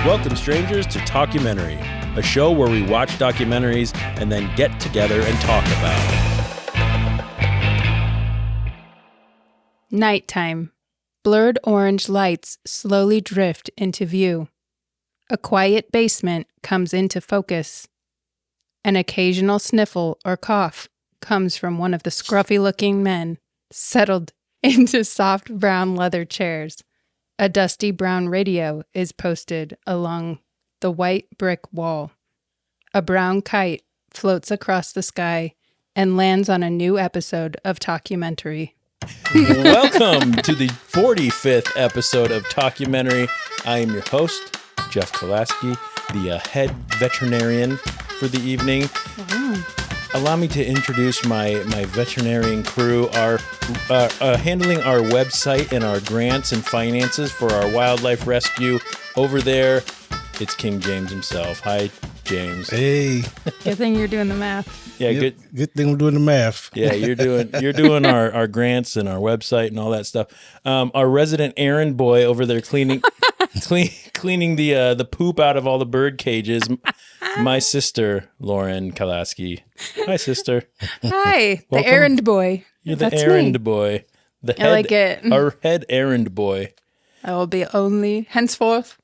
Welcome, strangers, to Talkumentary, a show where we watch documentaries and then get together and talk about it. Nighttime. Blurred orange lights slowly drift into view. A quiet basement comes into focus. An occasional sniffle or cough comes from one of the scruffy-looking men settled into soft brown leather chairs. A dusty brown radio is posted along the white brick wall. A brown kite floats across the sky and lands on a new episode of Talkumentary. Welcome to the 45th episode of Talkumentary. I am your host, Jeff Kolaski, the head veterinarian for the evening. Allow me to introduce my veterinarian crew, our handling our website and our grants and finances for our wildlife rescue. Over there, it's King James himself. Hi, James. Hey. Good thing you're doing the math. Yeah, Yep. Good thing we're doing the math. Yeah, you're doing our grants and our website and all that stuff. Our resident errand boy over there cleaning the poop out of all the bird cages. My sister, Lauren Kolaski. Hi, sister. Hi, Welcome. the errand boy. You're the That's errand me. boy. I like it. Our head errand boy. I will be henceforth,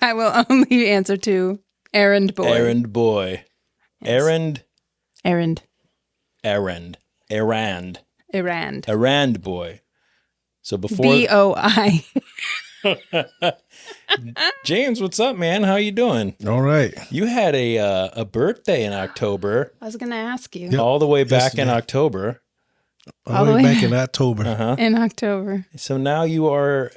I will only answer to errand boy. Errand boy. Yes. Errand boy. So before BOI. James, what's up, man? How you doing? All right. You had a birthday in October. I was going to ask you. Yep. All the way back in Yesterday. October. All the way back in October. Uh-huh. In October. So now you're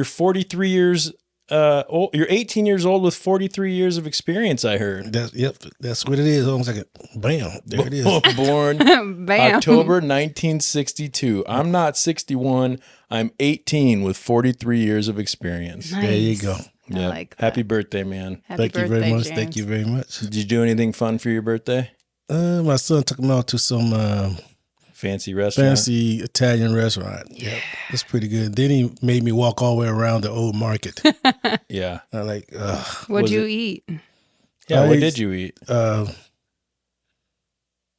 43 years old. You're 18 years old with 43 years of experience, I heard. That's what it is. Almost like bam, there it is. Born Bam. October 1962. I'm not 61. I'm 18 with 43 years of experience. Nice. There you go. I Yep. like that. Happy birthday, man. Happy Thank you very birthday, much. James. Thank you very much. Did you do anything fun for your birthday? My son took me out to some Fancy restaurant? fancy Italian restaurant. Yeah, it's pretty good. Then he made me walk all the way around the old market. Yeah. I like, What'd Was you it- eat? Yeah, what did you eat?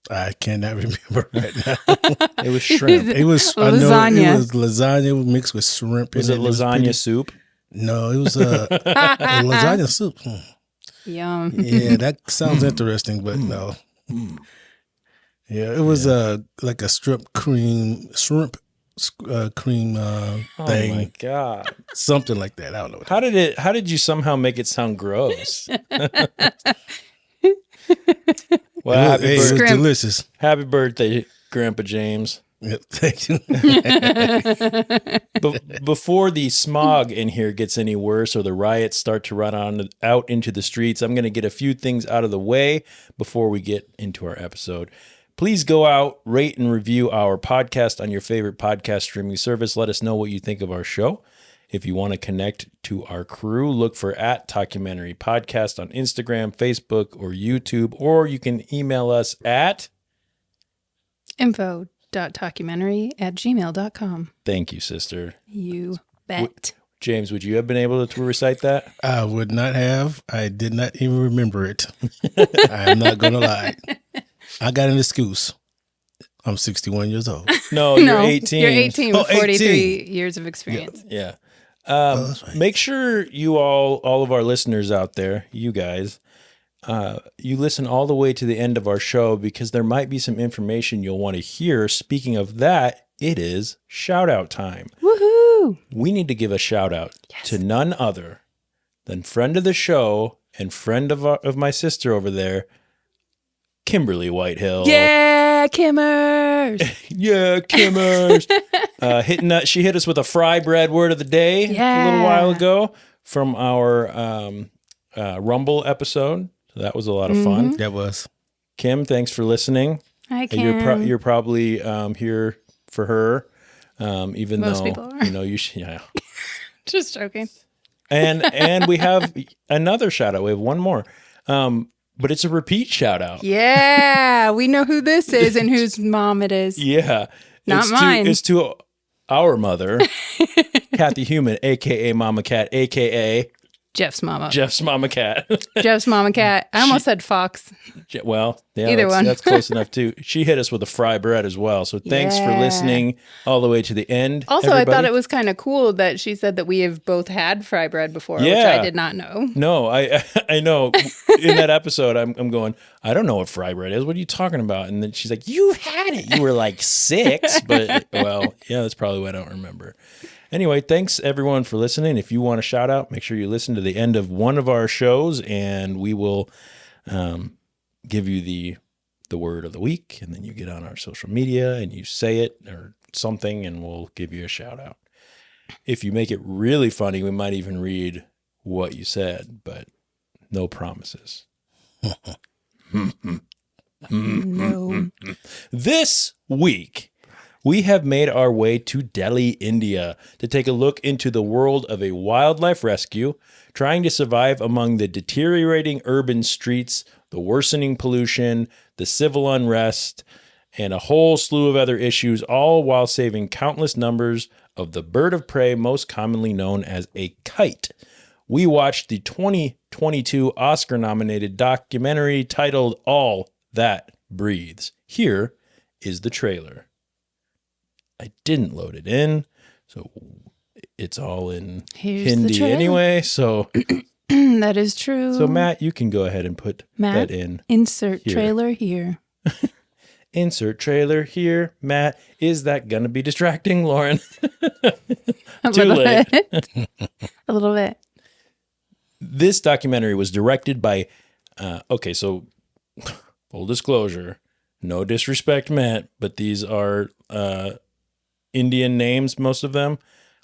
I cannot remember right now. It was shrimp. It was I know Lasagna. it was lasagna mixed with shrimp. Was it lasagna pretty- soup? No, it was a lasagna soup. Yum. Yeah, that sounds interesting, but no. Yeah, it was like a shrimp cream Oh thing, my God. something like that. I don't know. How did you somehow make it sound gross? Well, It was Scrimp. delicious. happy birthday, Grandpa James. Yep, thank you. Before the smog in here gets any worse or the riots start to run out into the streets, I'm going to get a few things out of the way before we get into our episode. Please go out, rate and review our podcast on your favorite podcast streaming service. Let us know what you think of our show. If you want to connect to our crew, look for @Talkumentary Podcast on Instagram, Facebook, or YouTube, or you can email us at... info.talkumentary@gmail.com. Thank you, sister. You bet. James, would you have been able to recite that? I would not have. I did not even remember it. I'm not going to lie. I got an excuse. I'm 61 years old. No, No, you're 18. You're 18 with Oh, 43 years of experience. Yeah. that's right. Make sure you all of our listeners out there, you guys, you listen all the way to the end of our show because there might be some information you'll want to hear. Speaking of that, it is shout out time. Woohoo! We need to give a shout out to none other than friend of the show and friend of my sister over there, Kimberly Whitehill. Yeah, Kimmers! Yeah, Kimmers. She hit us with a fry bread word of the day a little while ago from our Rumble episode. So that was a lot of fun. That was. Kim, thanks for listening. Hi, Kim. You're probably here for her, even Most though people are. you should. Yeah. Just joking. And we have another shout out. We have one more. But it's a repeat shout out. Yeah, we know who this is and whose mom it is. Yeah. Not mine. It's to our mother, Kathy Human, a.k.a. Mama Cat, a.k.a. Jeff's mama. Jeff's mama cat. Jeff's mama cat. I almost said fox. Well, yeah, Either one. that's close enough too. She hit us with a fry bread as well. So thanks for Yeah. listening all the way to the end. Also, everybody. I thought it was kind of cool that she said that we have both had fry bread before, which Yeah. I did not know. No, I know. In that episode, I'm going, I don't know what fry bread is. What are you talking about? And then she's like, you had it. You were like 6, but well, yeah, that's probably why I don't remember. Anyway, thanks everyone for listening. If you want a shout out, make sure you listen to the end of one of our shows, and we will give you the word of the week, and then you get on our social media and you say it or something, and we'll give you a shout out. If you make it really funny, we might even read what you said, but no promises. No. This week, we have made our way to Delhi, India, to take a look into the world of a wildlife rescue, trying to survive among the deteriorating urban streets, the worsening pollution, the civil unrest, and a whole slew of other issues, all while saving countless numbers of the bird of prey most commonly known as a kite. We watched the 2022 Oscar-nominated documentary titled All That Breathes. Here is the trailer. I didn't load it in, so it's all in Here's the Hindi trailer. anyway. So, That is true. so Matt, you can go ahead and put Matt, that in. insert here. trailer here. Insert trailer here, Matt. Is that gonna be distracting, Lauren? A Too little late. bit. A little bit. This documentary was directed by, so full disclosure, no disrespect meant, but these are Indian names, most of them.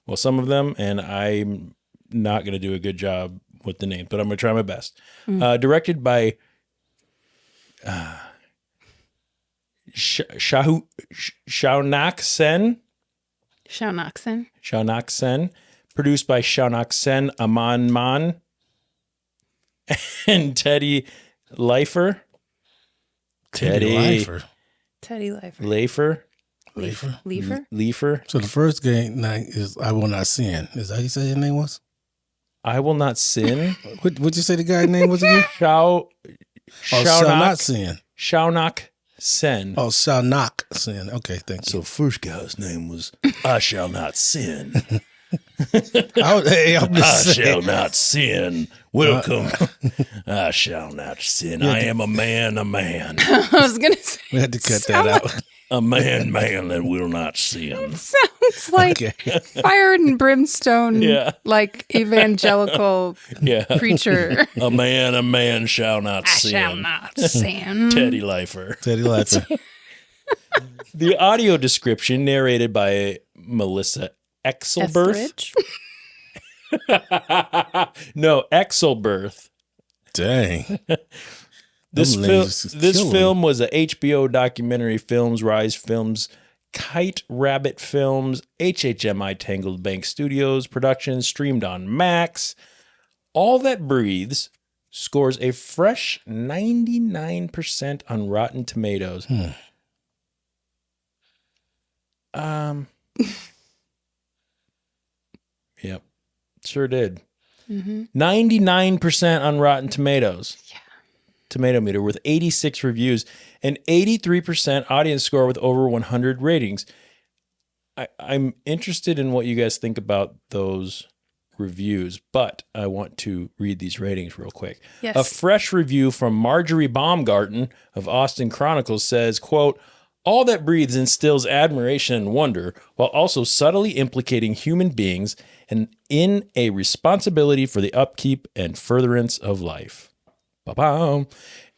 Well, some of them, and I'm not going to do a good job with the names, but I'm going to try my best. Directed by Shaunak Sen. Shaunak-sen. Shaunak Sen. Produced by Shaunak Sen, Aman Man, and Teddy Leifer. Teddy Leifer. Teddy Leifer. Leifer. Leifer. Leifer? Leifer. So the first game name is I Will Not Sin. Is that how you say his name was? I will not sin. What'd you say the guy's name was again? Oh, Shall Not Sin. Shaunak Sen. Oh, Shall Not Sin. Okay, thank you. So first guy's name was I shall not sin. I'm just saying. not sin. Welcome. I shall not sin. I am a man. I was going to say. We had to cut that out. A man that will not sin. Sounds like Okay. fire and brimstone, Yeah. like evangelical Yeah. preacher. A man shall not I sin. shall not sin. Teddy Leifer. Teddy Leifer. The audio description narrated by Melissa Exelberth. Etheridge. No, Exelberth. Dang. This Them names is killing me. film was a HBO documentary films, Rise Films, Kite Rabbit Films, HHMI Tangled Bank Studios Productions, streamed on Max. All That Breathes scores a fresh 99% on Rotten Tomatoes. Yep, sure did. 99% on Rotten Tomatoes. Yeah. Tomato meter with 86 reviews and 83% audience score with over 100 ratings. I'm interested in what you guys think about those reviews, but I want to read these ratings real quick. Yes. A fresh review from Marjorie Baumgarten of Austin Chronicles says, quote, "All That Breathes instills admiration and wonder while also subtly implicating human beings and in a responsibility for the upkeep and furtherance of life." Ba-bam.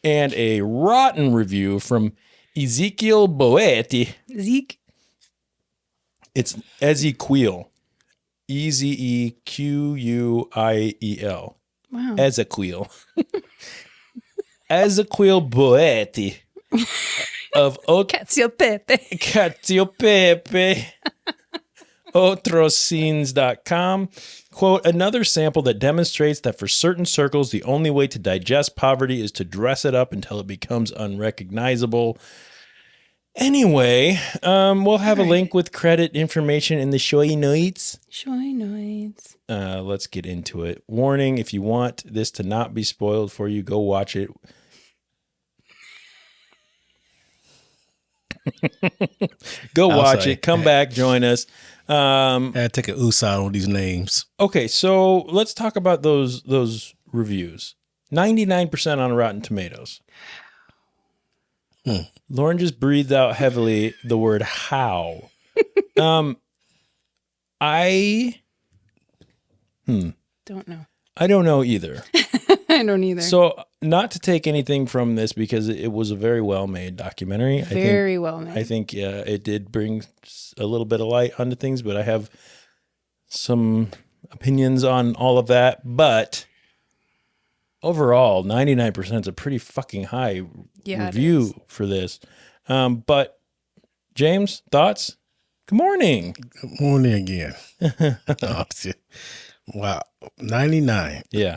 And a rotten review from Ezekiel Boetti. Zeke. It's Ezequiel. Ezequiel. Wow. Ezequiel. Ezequiel Boetti of Cacciopepe. Cacciopepe. Otroscenes.com. Quote, "Another sample that demonstrates that for certain circles, the only way to digest poverty is to dress it up until it becomes unrecognizable." Anyway, we'll have a link with credit information in the showy notes. Schweinoids. Let's get into it. Warning, if you want this to not be spoiled for you, go watch it. Go watch it. Come back, join us. I had to take an USA on these names. Okay, so let's talk about those reviews. 99% on Rotten Tomatoes. Lauren just breathed out heavily the word how. I Don't know. I don't know either. I don't either. So not to take anything from this because it was a very well made documentary. Very well made. I think it did bring a little bit of light onto things, but I have some opinions on all of that. But overall, 99% is a pretty fucking high review for this. But James, thoughts? Good morning. Good morning again. Oh, shit. Wow. 99. Yeah.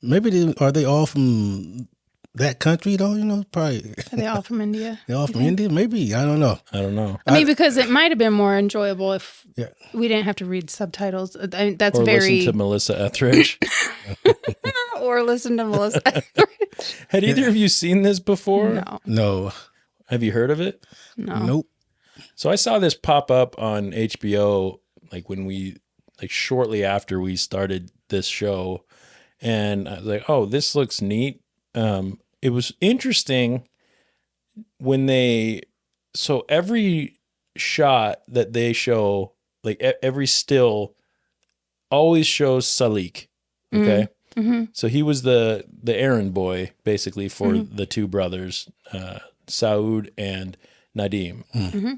Maybe are they all from that country though? You know, probably. Are they all from India? They're all from India? Maybe. I don't know. I don't know. I mean, because it might have been more enjoyable if Yeah. we didn't have to read subtitles. I mean, that's Or very. listen to Melissa Etheridge. Or listen to Melissa. Had either of you seen this before? No. No. Have you heard of it? No. Nope. So I saw this pop up on HBO, shortly after we started this show. And I was like, oh, this looks neat. It was interesting when so every shot that they show, like every still always shows Salik. Okay. Mm-hmm. So he was the errand boy basically for the two brothers, Saud and Nadim. Mm-hmm.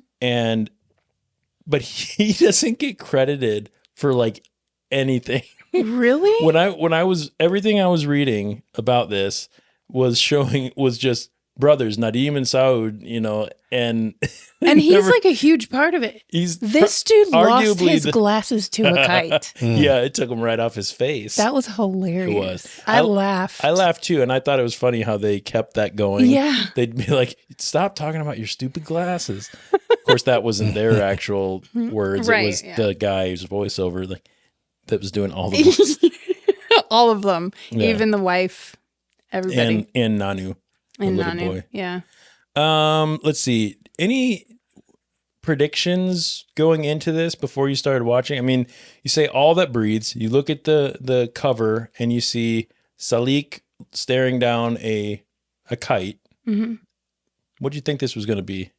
But he doesn't get credited for like anything. Really? When I was everything I was reading about this was just brothers Nadim and Saud, you know, and he's like a huge part of it. This dude lost his glasses to a kite. Yeah, it took him right off his face. That was hilarious. It was. I laughed. I laughed too, and I thought it was funny how they kept that going. Yeah. They'd be like, "Stop talking about your stupid glasses." Of course, that wasn't their actual words. Right, It was the guy's voiceover, like that was doing all the all of them, Yeah. even the wife, everybody, and Nanu, the and little Nanu. boy. Yeah. Let's see. Any predictions going into this before you started watching? I mean, you say all that breathes. You look at the cover and you see Salik staring down a kite. Mm-hmm. What do you think this was going to be,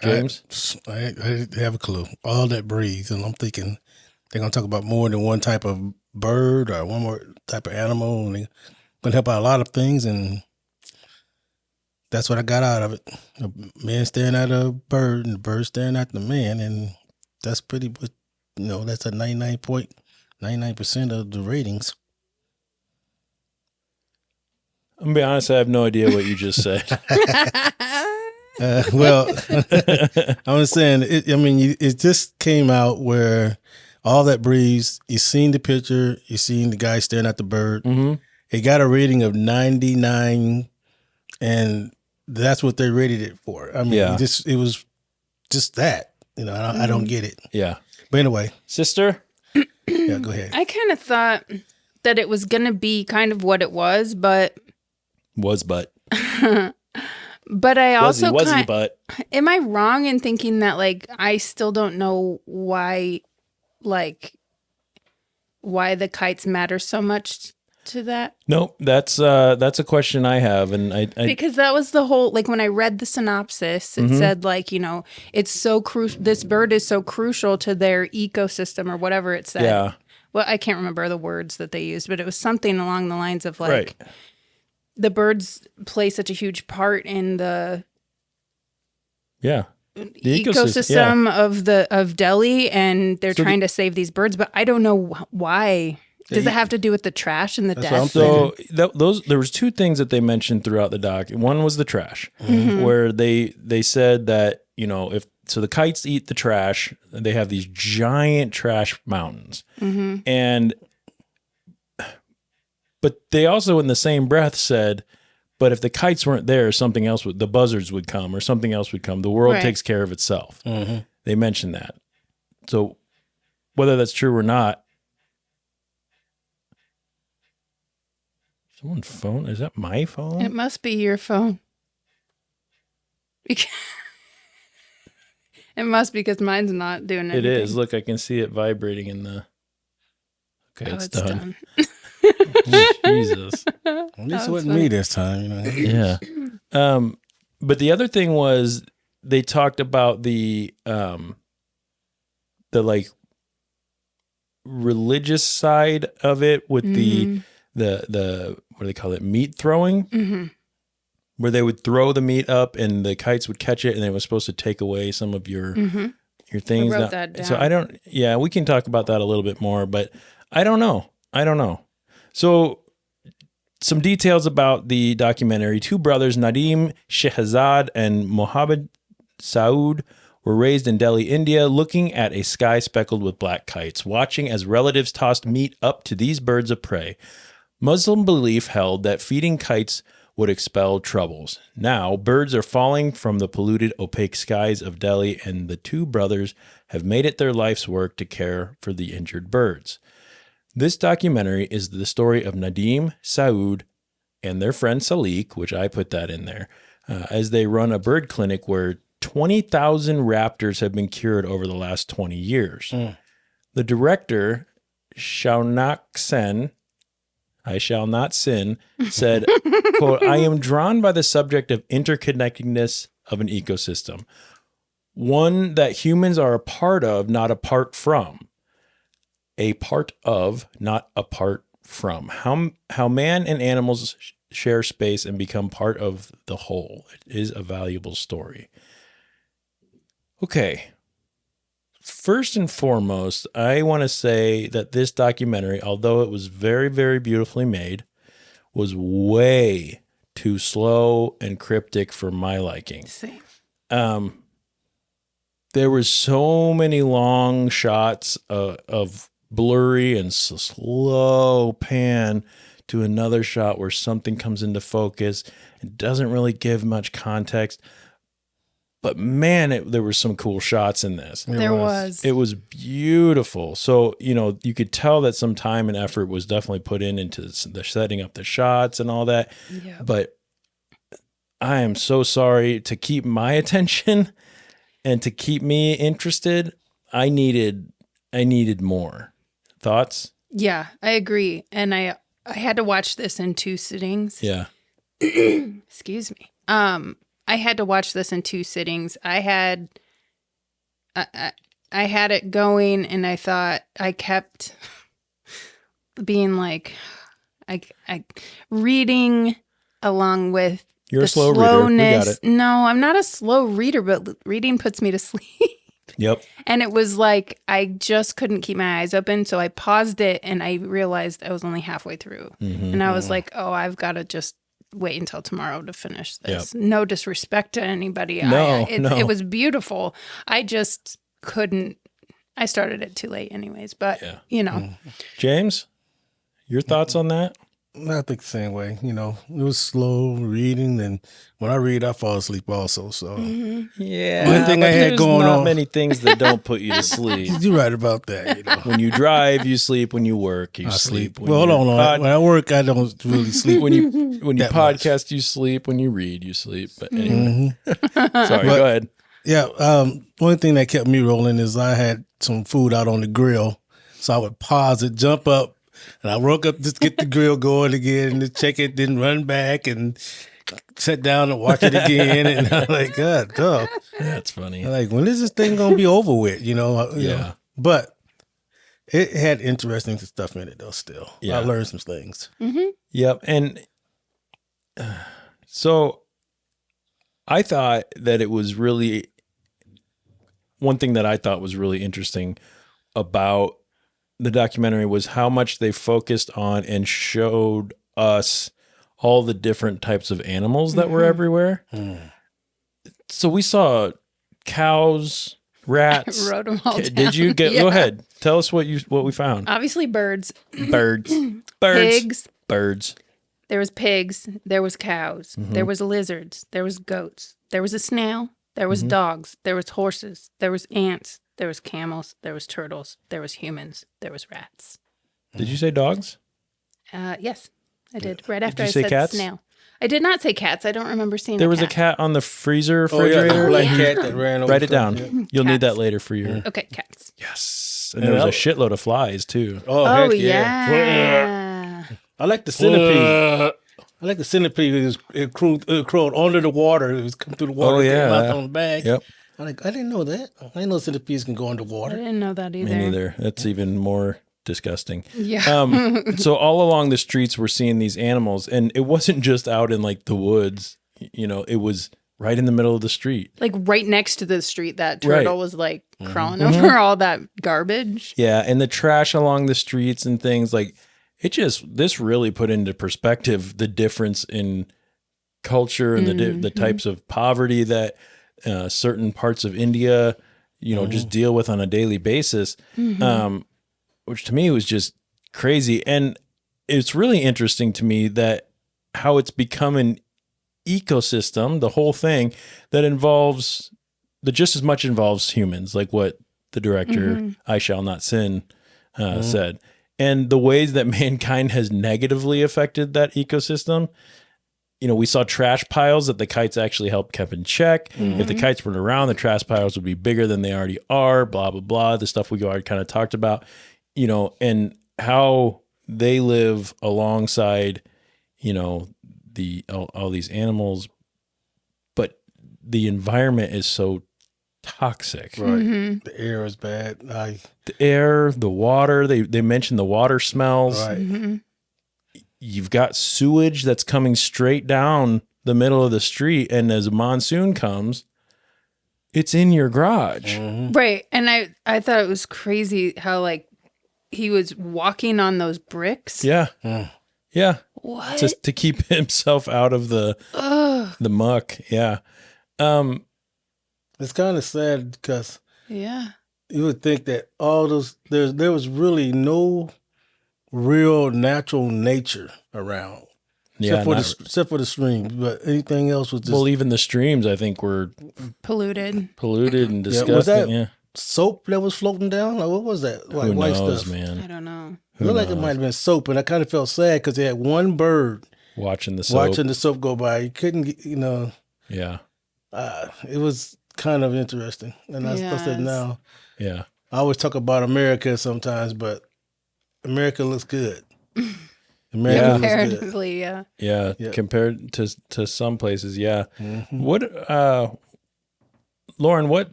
James? I didn't have a clue. All that breathes, and I'm thinking they're gonna talk about more than one type of bird or one more type of animal, and they're gonna help out a lot of things, and that's what I got out of it. A man staring at a bird, and the bird staring at the man, and that's pretty much, that's a 99.99% of the ratings. I'm gonna be honest. I have no idea what you just said. Well, I was saying, it just came out where all that breathes. You seen the picture, you seen the guy staring at the bird. Mm-hmm. It got a rating of 99, and that's what they rated it for. I mean, it was just that. I don't get it. Yeah. But anyway, Sister? yeah, go ahead. I kind of thought that it was going to be kind of what it was, but but I also but am I wrong in thinking that like I still don't know why the kites matter so much to that? Nope, that's a question I have, and I because that was the whole, like when I read the synopsis, it said like, it's so crucial. This bird is so crucial to their ecosystem or whatever it said. Yeah. Well, I can't remember the words that they used, but it was something along the lines of like, right. The birds play such a huge part in the ecosystem of Delhi, and they're trying to save these birds, but I don't know why. Does it have to do with the trash and the death? So there was two things that they mentioned throughout the doc. One was the trash, where they said that so the kites eat the trash. They have these giant trash mountains, but they also in the same breath said, but if the kites weren't there, something else the buzzards would come or something else would come. The world takes care of itself. They mentioned that. So whether that's true or not. Someone's phone? Is that my phone? It must be your phone. It must, because mine's not doing anything. It is. Look, I can see it vibrating in the... Okay, it's done. Jesus. At least it wasn't me this time. You know? Yeah. But the other thing was they talked about the like religious side of it with the what do they call it? Meat throwing, where they would throw the meat up and the kites would catch it and they were supposed to take away some of your things. I wrote that down. So we can talk about that a little bit more, but I don't know. So some details about the documentary. Two brothers, Nadeem Shehzad and Mohammed Saud, were raised in Delhi, India, looking at a sky speckled with black kites, watching as relatives tossed meat up to these birds of prey. Muslim belief held that feeding kites would expel troubles. Now, birds are falling from the polluted, opaque skies of Delhi, and the two brothers have made it their life's work to care for the injured birds. This documentary is the story of Nadeem, Saud, and their friend Salik, which I put that in there, as they run a bird clinic where 20,000 raptors have been cured over the last 20 years. The director, Shaunak Sen, I shall not sin, said, quote, I am drawn by the subject of interconnectedness of an ecosystem, one that humans are a part of, not apart from. A part of, not apart from. How man and animals share space and become part of the whole. It is a valuable story. Okay. First and foremost, I want to say that this documentary, although it was very, very beautifully made, was way too slow and cryptic for my liking. Same. There was so many long shots of blurry and slow pan to another shot where something comes into focus. It doesn't really give much context. But man, there were some cool shots in this. There was. It was beautiful. So, you could tell that some time and effort was definitely put into the setting up the shots and all that. Yep. But I am so sorry, to keep my attention and to keep me interested, I needed more. Thoughts? Yeah, I agree. And I had to watch this in 2 sittings. Yeah. Excuse me. I had to watch this in 2 sittings. I had it going, and I thought, I kept being like, I reading along with You're the a slow slowness. reader. We got it. No, I'm not a slow reader, but reading puts me to sleep. Yep. And it was like, I just couldn't keep my eyes open. So I paused it, and I realized I was only halfway through. And I was like, oh, I've got to just wait until tomorrow to finish this. Yep. No disrespect to anybody. No. It was beautiful. I just couldn't. I started it too late anyways, but James, your thoughts on that? I think the same way. It was slow reading, and when I read, I fall asleep also. So Yeah. one thing I had going not on. many things that don't put you to sleep. You're right about that. When you drive, you sleep. When you work, you sleep. Well, hold on. When I work, I don't really sleep. When you podcast, you sleep. When you read, you sleep. But anyway, sorry. Go ahead. Yeah. One thing that kept me rolling is I had some food out on the grill, so I would pause it, jump up, and I woke up just get the grill going again, and to check it, then run back and sit down and watch it again. And I'm like, God, dog. That's funny. Like, when is this thing gonna be over with? Yeah. But it had interesting stuff in it though. Still, Yeah. I learned some things. Yep. And so I thought that it was really, one thing that I thought was really interesting about the documentary was how much they focused on and showed us all the different types of animals that were everywhere. So we saw cows, rats. I wrote them all down. Did you get? Go ahead. Tell us what we found. Obviously, birds. Birds. Pigs. Birds. There was pigs. There was cows. There was lizards. There was goats. There was a snail. There was dogs. There was horses. There was ants. There was camels. There was turtles. There was humans. There was rats. Did you say dogs? Yes, I did. Right after you I say said cats? snail. I did not say cats. I don't remember seeing There a was cat. a cat on the freezer Oh, yeah, refrigerator. the black yeah. cat that ran over. Write it the down. front, yeah. You'll need that Cats. later for your. Okay, cats. Yes. And there was a shitload of flies too. Oh, Oh, heck yeah. I like the centipede. I like the centipede. It crawled under the water. It was coming through the water. Oh, It came yeah. out on the back. Yep. I didn't know that. I didn't know centipedes can go I underwater. didn't know that either. Me neither. That's even more disgusting. Yeah. So all along the streets, we're seeing these animals, and it wasn't just out in like the woods. It was right in the middle of the street. Like right next to the street, that Right. turtle was like crawling over all that garbage. Yeah, and the trash along the streets and things like this really put into perspective the difference in culture and the types of poverty that certain parts of India, just deal with on a daily basis, which to me was just crazy. And it's really interesting to me that how it's become an ecosystem, the whole thing that just as much involves humans, like what the director I Shall Not Sin said. And the ways that mankind has negatively affected that ecosystem. We saw trash piles that the kites actually helped keep in check. If the kites weren't around, the trash piles would be bigger than they already are, blah, blah, blah. The stuff we already kind of talked about, and how they live alongside, all these animals. But the environment is so toxic. Right. The air is bad. The air, the water, they mentioned the water smells. Right. You've got sewage that's coming straight down the middle of the street, and as a monsoon comes, it's in your garage. Right. And I thought it was crazy how like he was walking on those bricks. Yeah. Yeah. What? Just to keep himself out of the muck. Yeah. It's kind of sad because Yeah. you would think that all those there was really no real natural nature around. Yeah. Except for the streams, but anything else was just Well, even the streams, I think, were Polluted. polluted and Yeah, disgusting. was that- Yeah. soap that was floating down. Like, what was that? Like Who white knows, stuff. I man? don't know. It looked like it might have been soap, and I kind of felt sad because they had one bird Watching the soap. watching the soap go by. You couldn't, Yeah. it was kind of interesting. And I said, Yes. now Yeah. I always talk about America sometimes, but America looks good. America looks good. Comparatively, yeah. Yeah. Yeah. Compared to some places. Yeah. Mhm. What, Lauren, what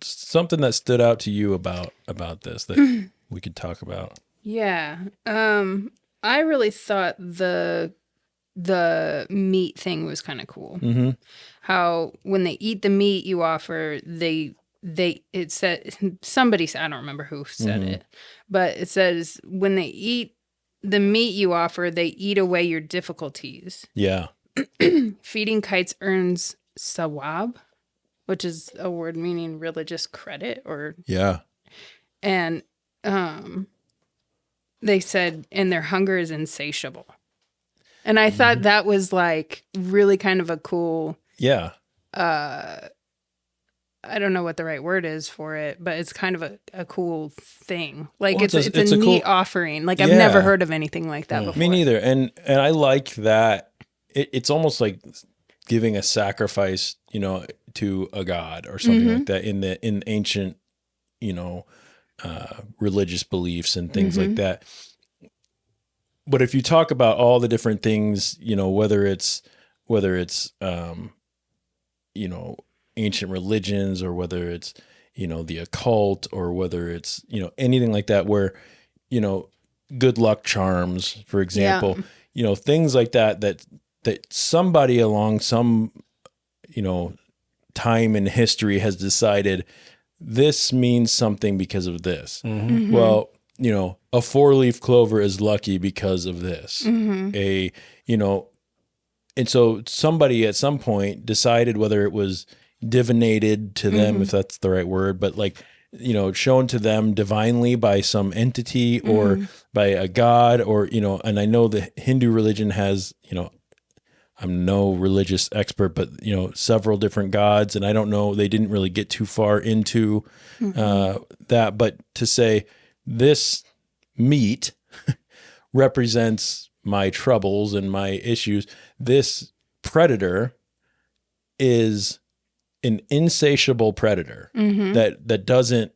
something that stood out to you about this that we could talk about? Yeah. I really thought the meat thing was kind of cool. Mm-hmm. How when they eat the meat you offer, it said somebody said, I don't remember who said it, but it says when they eat the meat you offer, they eat away your difficulties. Yeah. Feeding kites earns sawab, which is a word meaning religious credit, Yeah. and they said, and their hunger is insatiable. And I thought that was like really kind of a cool, Yeah. I don't know what the right word is for it, but it's kind of a cool thing. Like Well, it's a it's a neat cool- offering. Like I've Yeah. never heard of anything like that before. Me neither. And I like that. It's almost like giving a sacrifice, to a god or something like that in ancient, religious beliefs and things like that. But if you talk about all the different things, whether it's ancient religions or whether it's, the occult or whether it's, anything like that where, good luck charms, for example, things like that somebody along some, time in history has decided this means something because of this. Well, a 4-leaf clover is lucky because of this. And so somebody at some point decided whether it was divinated to them, if that's the right word, but like, shown to them divinely by some entity or by a god or, and I know the Hindu religion has, I'm no religious expert, but several different gods, and I don't know. They didn't really get too far into that, but to say this meat represents my troubles and my issues. This predator is an insatiable predator that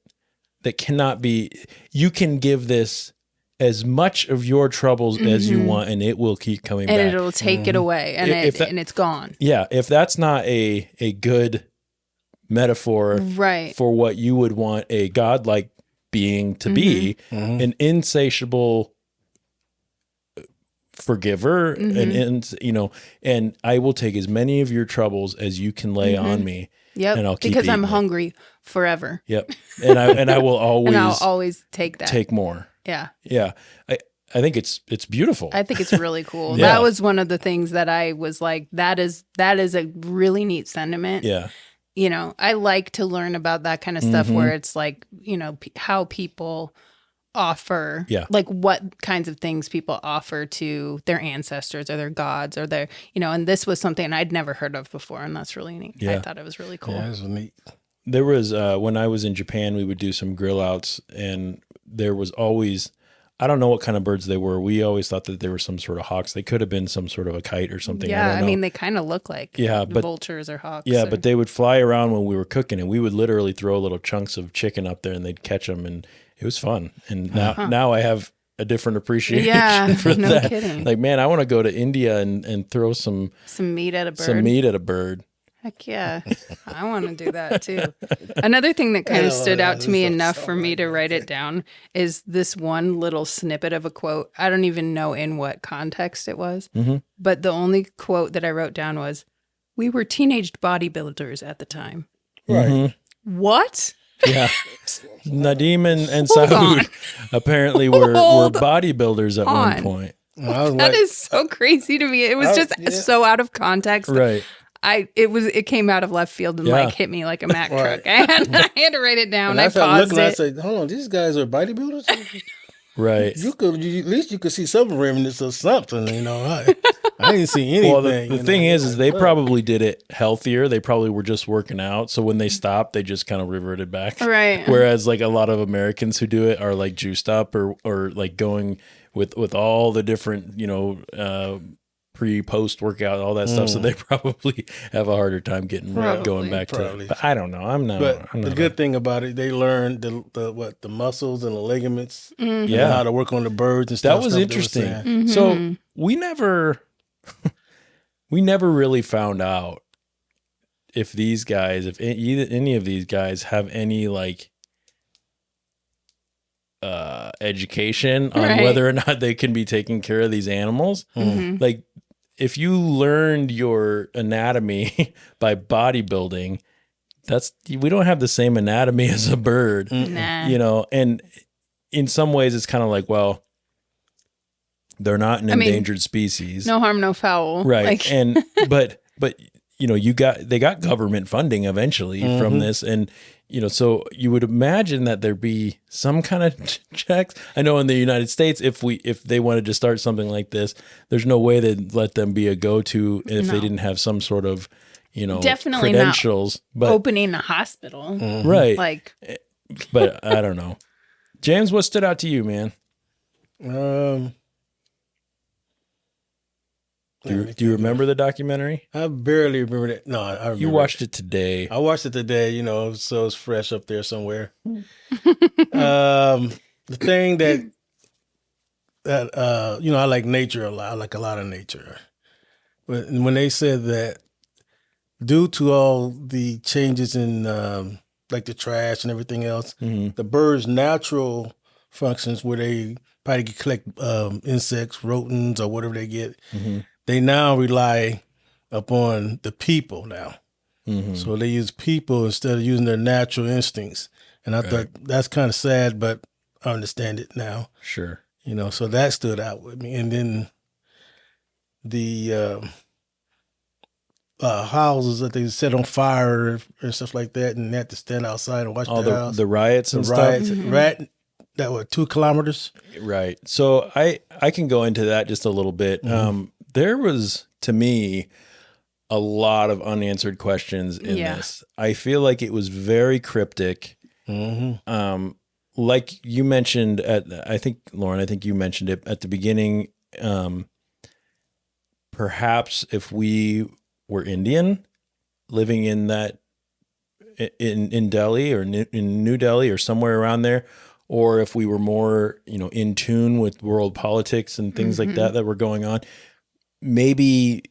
cannot be. You can give this as much of your troubles as you want, and it will keep coming back. And it'll take it away, and and it's gone. Yeah, if that's not a good metaphor for what you would want a godlike being to be, an insatiable forgiver, and I will take as many of your troubles as you can lay on me. Yep. And I'll keep because I'm eating it. hungry forever. Yep. And I will always and I'll always take that. Take more. Yeah. Yeah. I think it's beautiful. I think it's really cool. Yeah. That was one of the things that I was like, that is a really neat sentiment. Yeah. I like to learn about that kind of stuff where it's like, how people offer, like what kinds of things people offer to their ancestors or their gods or their, and this was something I'd never heard of before. And that's really neat. Yeah. I thought it was really cool. Yeah, it was neat. There was, when I was in Japan, we would do some grill outs, and there was always, I don't know what kind of birds they were. We always thought that they were some sort of hawks. They could have been some sort of a kite or something. Yeah, I don't know. they kind of look like vultures or hawks. Yeah, but they would fly around when we were cooking, and we would literally throw little chunks of chicken up there, and they'd catch them, and it was fun. And now I have a different appreciation for no that. Kidding. Like, man, I want to go to India and throw some meat at a bird. Some meat at a bird. Heck yeah. I want to do that too. Another thing that kind of stood out to me enough for me to write it down is this one little snippet of a quote. I don't even know in what context it was, but the only quote that I wrote down was, "We were teenage bodybuilders at the time." Right. What? Yeah. Nadim and Saud apparently were bodybuilders at one point. That is so crazy to me. It was just so out of context. Right. It came out of left field and like hit me like a Mack truck. I had to write it down. I paused it. I said, "Hold on, these guys are bodybuilders." Right. At least you could see some remnants of something. I didn't see anything. Well, the thing is they probably did it healthier. They probably were just working out. So when they stopped, they just kind of reverted back. Right. Whereas like a lot of Americans who do it are like juiced up or like going with all the different pre-post workout, all that stuff. So they probably have a harder time going back to it. But I don't know. I'm not. The good thing about it, they learned the muscles and the ligaments, and yeah, how to work on the birds and stuff. That was interesting. So we never really found out if any of these guys have any like education on whether or not they can be taking care of these animals. Like, if you learned your anatomy by bodybuilding, we don't have the same anatomy as a bird, nah. And in some ways it's kind of like, well, they're not an endangered species. No harm, no foul. Right. But they got government funding eventually from this. And, so you would imagine that there'd be some kind of checks. I know in the United States, if they wanted to start something like this, there's no way they'd let them be a go-to if they didn't have some sort of, definitely credentials. Not opening a hospital. Right. Like, but I don't know. James, what stood out to you, man? Do you remember the documentary? I barely remember that. No, I remember. You watched it today. I watched it today, so it's fresh up there somewhere. The thing that I like nature a lot. I like a lot of nature. But when they said that due to all the changes in like the trash and everything else, the birds' natural functions where they probably collect insects, rodents, or whatever they get, they now rely upon the people now. So they use people instead of using their natural instincts. And I thought that's kind of sad, but I understand it now. Sure. So that stood out with me. And then the houses that they set on fire and stuff like that, and they had to stand outside and watch the house. The riots and stuff. That were 2 kilometers. Right. So I can go into that just a little bit. There was to me, a lot of unanswered questions in this. I feel like it was very cryptic. Like you mentioned Lauren, I think you mentioned it at the beginning. Perhaps if we were Indian living in that, in Delhi or in New Delhi or somewhere around there, or if we were more, in tune with world politics and things like that were going on, maybe,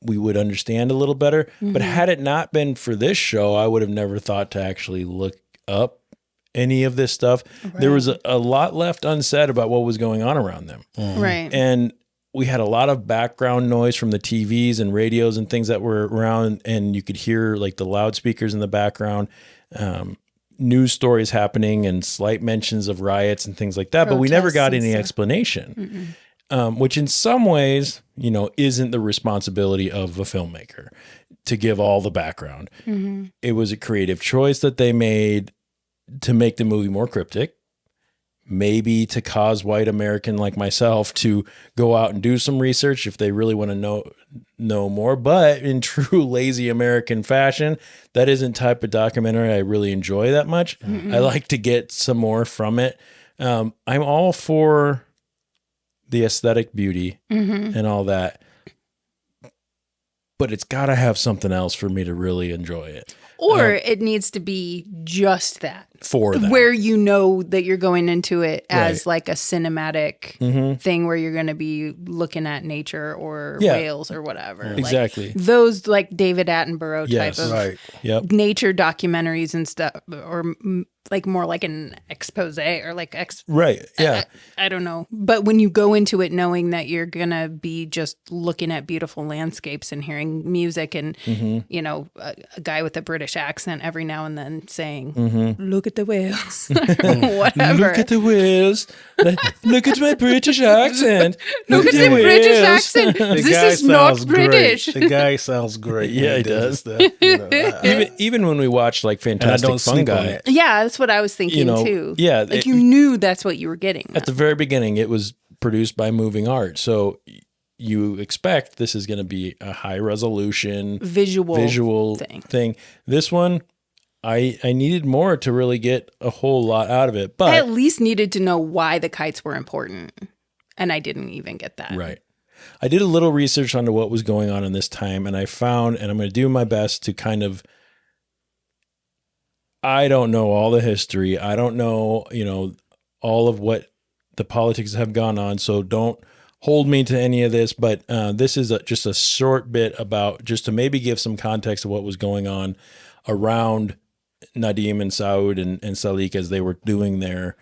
we would understand a little better. But had it not been for this show, I would have never thought to actually look up any of this stuff. Right. There was a lot left unsaid about what was going on around them. Right. And we had a lot of background noise from the TVs and radios and things that were around, and you could hear like the loudspeakers in the background, news stories happening and slight mentions of riots and things like that. But we never got any explanation. Which in some ways, isn't the responsibility of a filmmaker to give all the background. It was a creative choice that they made to make the movie more cryptic, maybe to cause white American like myself to go out and do some research if they really want to know more. But in true lazy American fashion, that isn't type of documentary I really enjoy that much. I like to get some more from it. I'm all for the aesthetic beauty and all that, but it's got to have something else for me to really enjoy it. Or it needs to be just that. For that. Where that you're going into it as like a cinematic thing where you're going to be looking at nature or whales or whatever. Exactly. Like those like David Attenborough type of nature documentaries and stuff, or like more like an expose or like right. Yeah. I don't know. But when you go into it knowing that you're going to be just looking at beautiful landscapes and hearing music and, a guy with a British accent every now and then saying, look at the whales, whatever. Look at the whales. Look at my British accent. Look at the British accent. This is not British. The guy sounds great. Yeah, he does. Even when we watched like Fantastic Fungi. Yeah, that's what I was thinking too. Yeah. Like you knew that's what you were getting. At the very beginning, it was produced by Moving Art. So you expect this is going to be a high resolution visual thing. This one, I needed more to really get a whole lot out of it. But I at least needed to know why the kites were important. And I didn't even get that. Right. I did a little research onto what was going on in this time, and I found, and I'm going to do my best to kind of, I don't know all the history. I don't know, all of what the politics have gone on. So don't hold me to any of this, but this is just a short bit about just to maybe give some context of what was going on around Nadim and Saud and Salik as they were doing their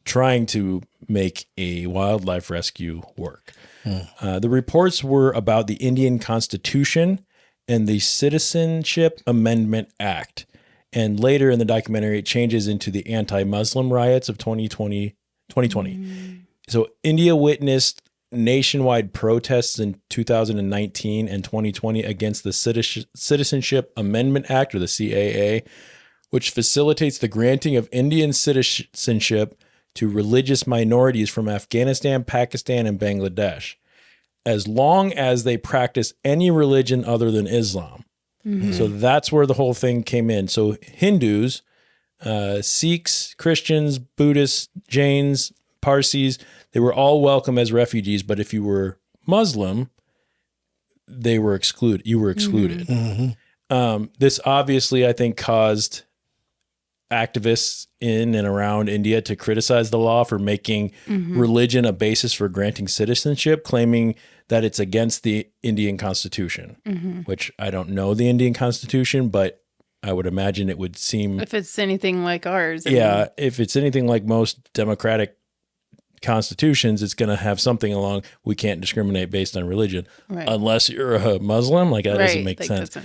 trying to make a wildlife rescue work. The reports were about the Indian Constitution and the Citizenship Amendment Act. And later in the documentary, it changes into the anti-Muslim riots of 2020. So India witnessed nationwide protests in 2019 and 2020 against the Citizenship Amendment Act, or the CAA, which facilitates the granting of Indian citizenship to religious minorities from Afghanistan, Pakistan, and Bangladesh, as long as they practice any religion other than Islam. So that's where the whole thing came in. So Hindus, Sikhs, Christians, Buddhists, Jains, Parsis, they were all welcome as refugees, but if you were Muslim, you were excluded. This obviously, I think, caused activists in and around India to criticize the law for making religion a basis for granting citizenship, claiming that it's against the Indian Constitution, which I don't know the Indian Constitution, but I would imagine it would seem... If it's anything like ours. If it's anything like most democratic constitutions, it's going to have something along, we can't discriminate based on religion, unless you're a Muslim. Like that doesn't make sense.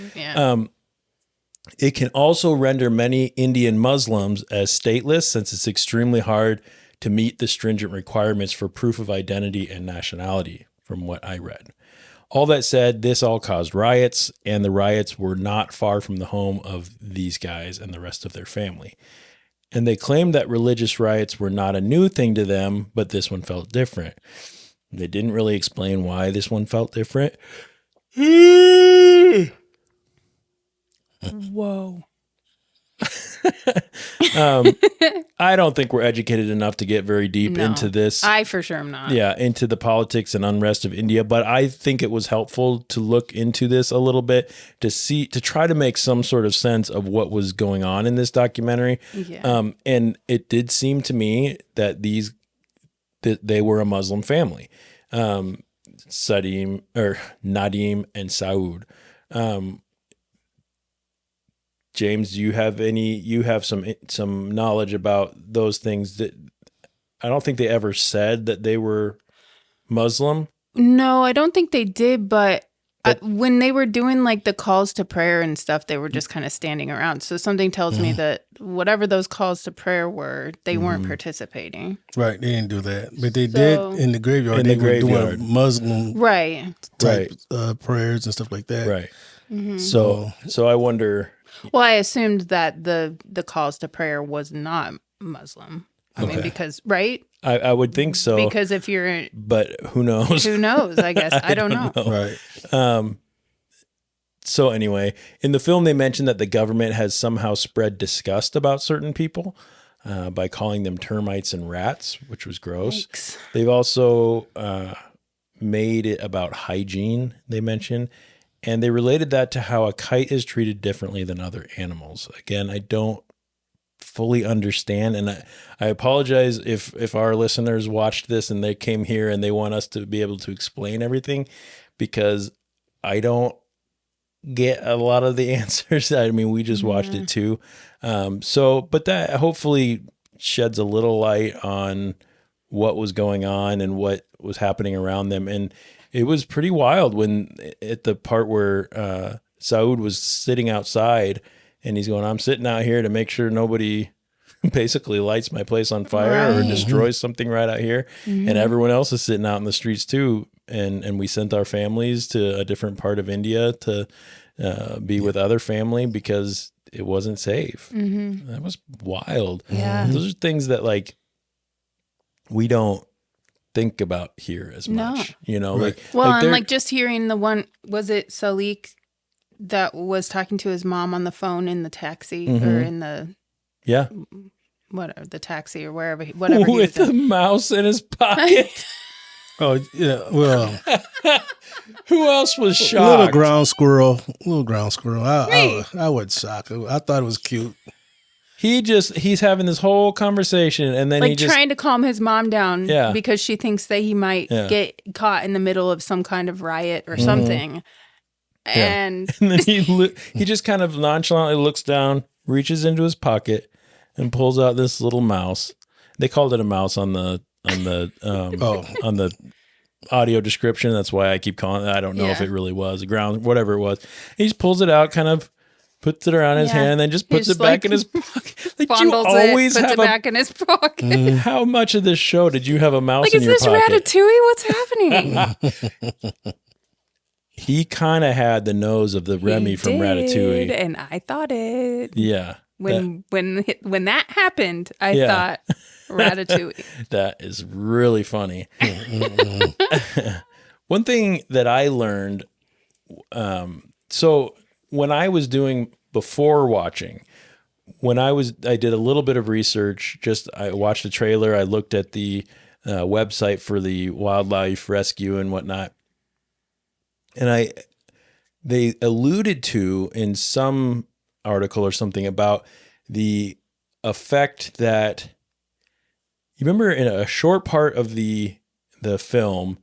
It can also render many Indian Muslims as stateless, since it's extremely hard to meet the stringent requirements for proof of identity and nationality, from what I read. All that said, this all caused riots, and the riots were not far from the home of these guys and the rest of their family. And they claimed that religious riots were not a new thing to them, but this one felt different. They didn't really explain why this one felt different. Whoa. I don't think we're educated enough to get very deep No, into this. I for sure am not. Yeah, into the politics and unrest of India. But I think it was helpful to look into this a little bit to try to make some sort of sense of what was going on in this documentary. Yeah. And it did seem to me that they were a Muslim family, Nadim and Saud. James, do you have some knowledge about those things? That I don't think they ever said that they were Muslim. No, I don't think they did, but when they were doing like the calls to prayer and stuff, they were just kind of standing around. So something tells me that whatever those calls to prayer were, they weren't participating. Right, they didn't do that, but they did in the graveyard. In they the were graveyard. doing Muslim type prayers and stuff like that. Right. So I wonder. Well, I assumed that the calls to prayer was not Muslim. I mean, because, right? I would think so. Because if you're... But who knows? Who knows, I guess. I don't know. Right. So anyway, in the film, they mentioned that the government has somehow spread disgust about certain people by calling them termites and rats, which was gross. Yikes. They've also made it about hygiene, they mentioned. And they related that to how a kite is treated differently than other animals. Again, I don't fully understand. And I apologize if our listeners watched this and they came here and they want us to be able to explain everything, because I don't get a lot of the answers. I mean, we just watched it too. But that hopefully sheds a little light on what was going on and what was happening around them. And it was pretty wild when at the part where Saud was sitting outside and he's going, I'm sitting out here to make sure nobody basically lights my place on fire or destroys something right out here. And everyone else is sitting out in the streets too. And we sent our families to a different part of India to be with other family because it wasn't safe. That was wild. Yeah. Those are things that like we don't think about here as much, you know, Right. Like just hearing the one, was it Salik that was talking to his mom on the phone in the taxi or in the whatever, the taxi or wherever, whatever. With a mouse in his pocket. Oh yeah, well, Who else was little shocked? ground squirrel. I would shock. I thought it was cute. He's having this whole conversation and then like he just trying to calm his mom down Yeah. because she thinks that he might get caught in the middle of some kind of riot or something. And and then he just kind of nonchalantly looks down, reaches into his pocket and pulls out this little mouse. They called it a mouse on the on the audio description. That's why I keep calling it. I don't know if it really was a ground, whatever it was. He just pulls it out, kind of puts it around his hand, and then just puts it back in his pocket. Like, fondles it, puts it back in his pocket. How much of this show did you have a mouse Like, in is your this pocket? Ratatouille? What's happening? He kind of had the nose of the Remy from Ratatouille. And I thought it. Yeah. When that happened, I thought Ratatouille. That is really funny. One thing that I learned, so when I was doing before watching, I did a little bit of research. I watched a trailer. I looked at the website for the wildlife rescue and whatnot. And they alluded to in some article or something about the effect that, you remember in a short part of the film,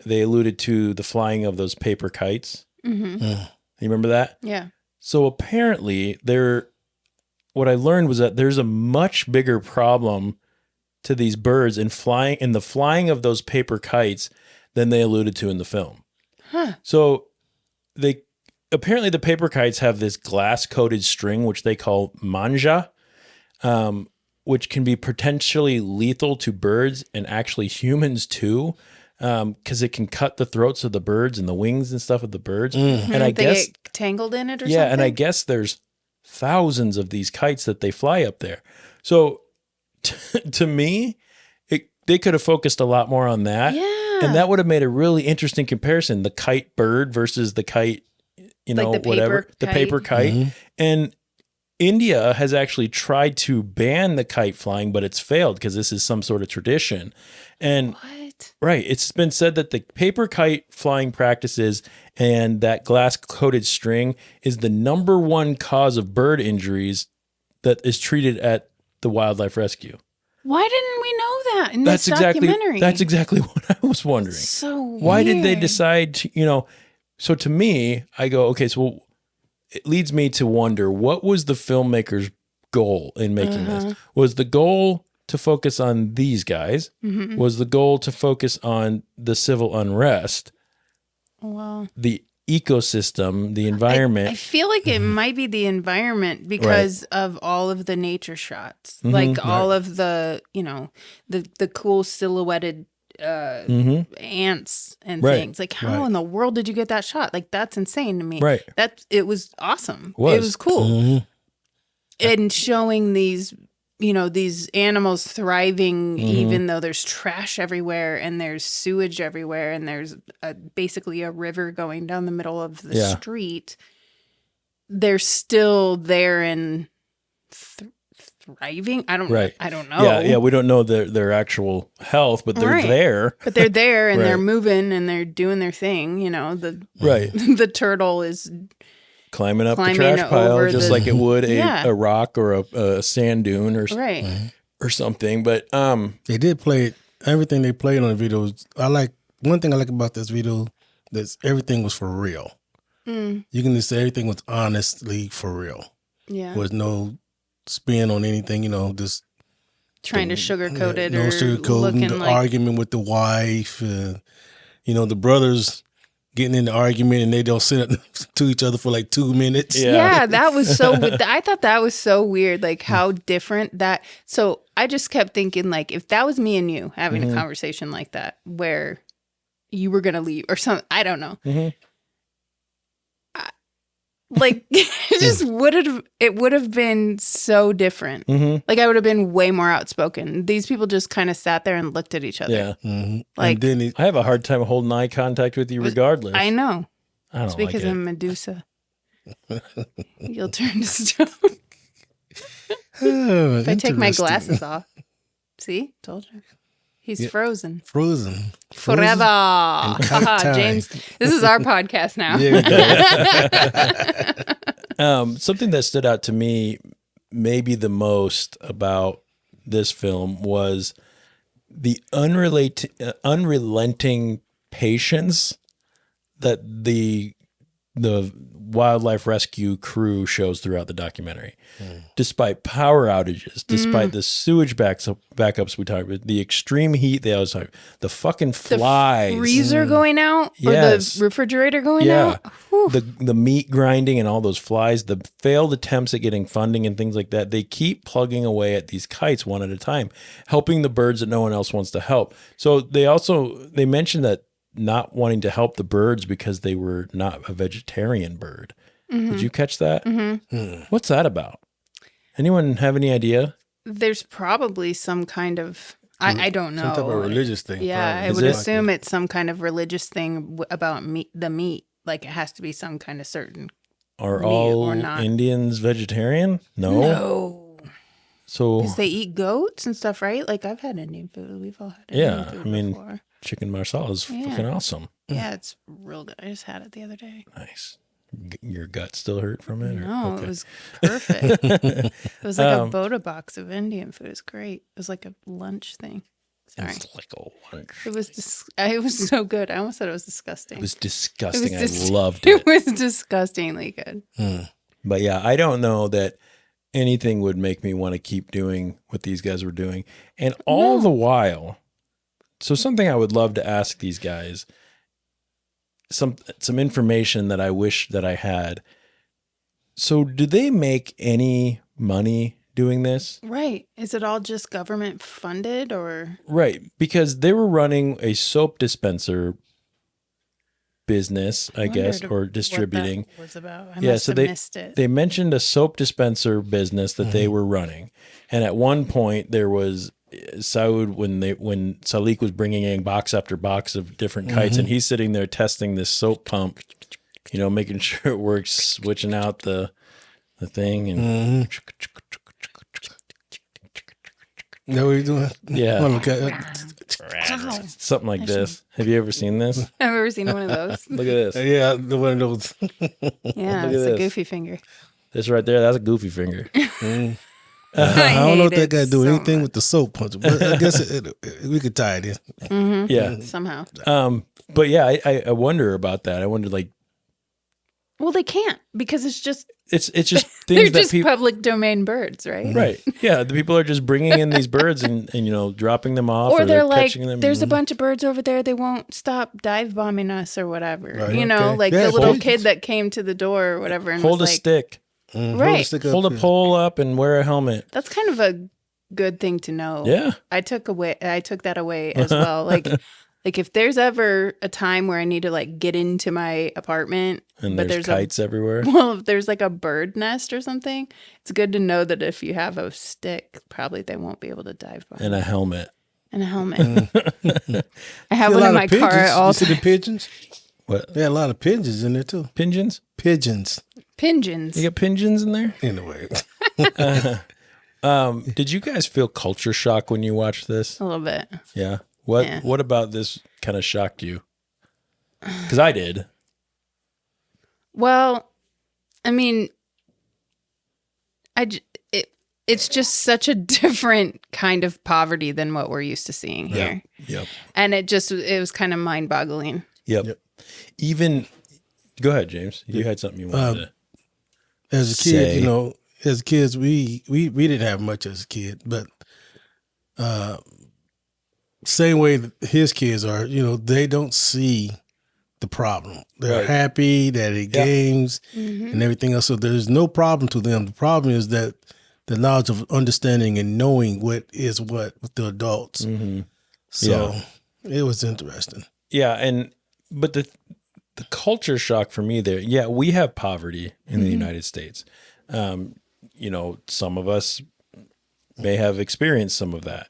they alluded to the flying of those paper kites. Mm-hmm. You remember that? Yeah. So apparently what I learned was that there's a much bigger problem to these birds in the flying of those paper kites than they alluded to in the film. Huh. So apparently the paper kites have this glass coated string, which they call manja, which can be potentially lethal to birds and actually humans too. Because it can cut the throats of the birds and the wings and stuff of the birds. And I guess get tangled in it or something? and I guess there's thousands of these kites that they fly up there. So to me, they could have focused a lot more on that. Yeah. And that would have made a really interesting comparison. The kite bird versus the kite, Like the whatever. paper The kite. paper kite. And India has actually tried to ban the kite flying, but it's failed because this is some sort of tradition. And What? right, it's been said that the paper kite flying practices and that glass coated string is the number one cause of bird injuries that is treated at the wildlife rescue. Why didn't we know that in this documentary? That's exactly what I was wondering. So Why did they weird. decide to, so to me, I go, okay, so it leads me to wonder, what was the filmmaker's goal in making this? Was the goal to focus on these guys? Was the goal to focus on the civil unrest, Well, the ecosystem, the environment? I feel like it might be the environment because of all of the nature shots, like all of the, the cool silhouetted ants and things. Like, how in the world did you get that shot? Like, that's insane to me. Right. It was awesome. Was. It was cool. And showing these, these animals thriving, even though there's trash everywhere and there's sewage everywhere and there's basically a river going down the middle of the street. They're still there and thriving. I don't know. Yeah. We don't know their actual health, but they're there. But they're there and they're moving and they're doing their thing. The turtle is climbing up the climbing trash pile over just the- like it would Yeah. a rock or a sand dune or right. or something. But They did play everything they played on the videos. One thing I like about this video that everything was for real. You can just say everything was honestly for real. Yeah. There was no spin on anything, just Trying to sugarcoat it no or sugarcoating, looking the like argument with the wife, the brothers getting in the argument and they don't sit up to each other for like 2 minutes. Yeah, that was so I thought that was so weird, like how different that. So I just kept thinking, like, if that was me and you having a conversation like that where you were gonna leave or something, I don't know. Like it would have been so different. Like I would have been way more outspoken. These people just kind of sat there and looked at each other. yeah, Like, and then I have a hard time holding eye contact with you regardless. I know. I don't It's like because it. I'm Medusa. You'll turn to stone. If I take my glasses off. See? Told you. He's frozen. Frozen. Forever. kite Haha, time. James, this is our podcast now. Something that stood out to me maybe the most about this film was the unrelenting patience that the wildlife rescue crew shows throughout the documentary. Despite power outages, despite the sewage backups we talked about, the extreme heat they always talk, the fucking flies, Freezer going out Yes. or the refrigerator going out. Whew. the meat grinding and all those flies, the failed attempts at getting funding and things like that. They keep plugging away at these kites one at a time, helping the birds that no one else wants to help. So they mentioned that not wanting to help the birds because they were not a vegetarian bird. Did you catch that? What's that about? Anyone have any idea? There's probably some kind of I don't know. Some type of religious thing. Yeah, probably. I would it? assume it's some kind of religious thing about the meat. Like it has to be some kind of certain. Are Meat all or not. Indians vegetarian? No. So Because they eat goats and stuff, right? Like I've had Indian food. We've all had Indian yeah, food I mean, before. chicken marsala is Yeah. fucking awesome. Yeah, it's real good. I just had it the other day. Nice. Your gut still hurt from it? No, Okay. it was perfect. It was like a Boda box of Indian food. It was great. It was like a lunch thing. Sorry. It's like a lunch. It was so good. I almost said it was disgusting. It was disgusting. It was I loved It it. was disgustingly good. But yeah, I don't know that anything would make me want to keep doing what these guys were doing. And all the while, so something I would love to ask these guys, some information that I wish that I had. So do they make any money doing this? Right. Is it all just government funded or? Right, because they were running a soap dispenser business, I guess, wondered or what distributing. that was about. I Yeah, must so have missed it. They mentioned a soap dispenser business that they were running. And at one point there was Saud, when Salik was bringing in box after box of different kites, and he's sitting there testing this soap pump, making sure it works, switching out the thing, and Know what you're doing? yeah, Okay. something like this. Have you ever seen this? I've ever seen one of those. Look at this. Yeah, the one of those. Yeah, Look at it's a this. goofy finger. This right there, that's a goofy finger. I don't know if hate that guy it do so anything much. with the soap punch, but I guess we could tie it in. Yeah. Somehow. But yeah, I wonder about that. I wonder, like, Well, they can't because it's just it's just they're things that just people. public domain birds, right? Right. Yeah. The people are just bringing in these birds and dropping them off, Or they're like, catching them. there's a bunch of birds over there. They won't stop dive bombing us or whatever. Right, You know, okay. like Yeah, the little hold- kid that came to the door or whatever and hold a was like, stick, Right. hold a pole up, and wear a helmet. that's kind of a good thing to know. Yeah. I took that away as well. Like if there's ever a time where I need to like get into my apartment, And but there's there's kites everywhere. if there's like a bird nest or something, it's good to know that if you have a stick, probably they won't be able to dive by. And a helmet. And a helmet. I have A one lot in of my pigeons. car at all You see the times. pigeons? What? Yeah, a lot of pigeons in there too. Pigeons? Pigeons. Pigeons. You got pigeons in there? Anyway, Did you guys feel culture shock when you watched this? A little bit. Yeah. Yeah. What about this kind of shocked you? Because I did. Well, I mean, it's just such a different kind of poverty than what we're used to seeing here. Yep. And it was kind of mind-boggling. Yep. Even, go ahead, James. You had something you wanted to as a say. kid, as kids, we didn't have much as a kid, but same way that his kids are, they don't see the problem. They're Right. happy that it games and everything else. So there's no problem to them. The problem is that the knowledge of understanding and knowing what is what with the adults. So it was interesting. Yeah, but the culture shock for me there, yeah, we have poverty in the United States. Some of us may have experienced some of that.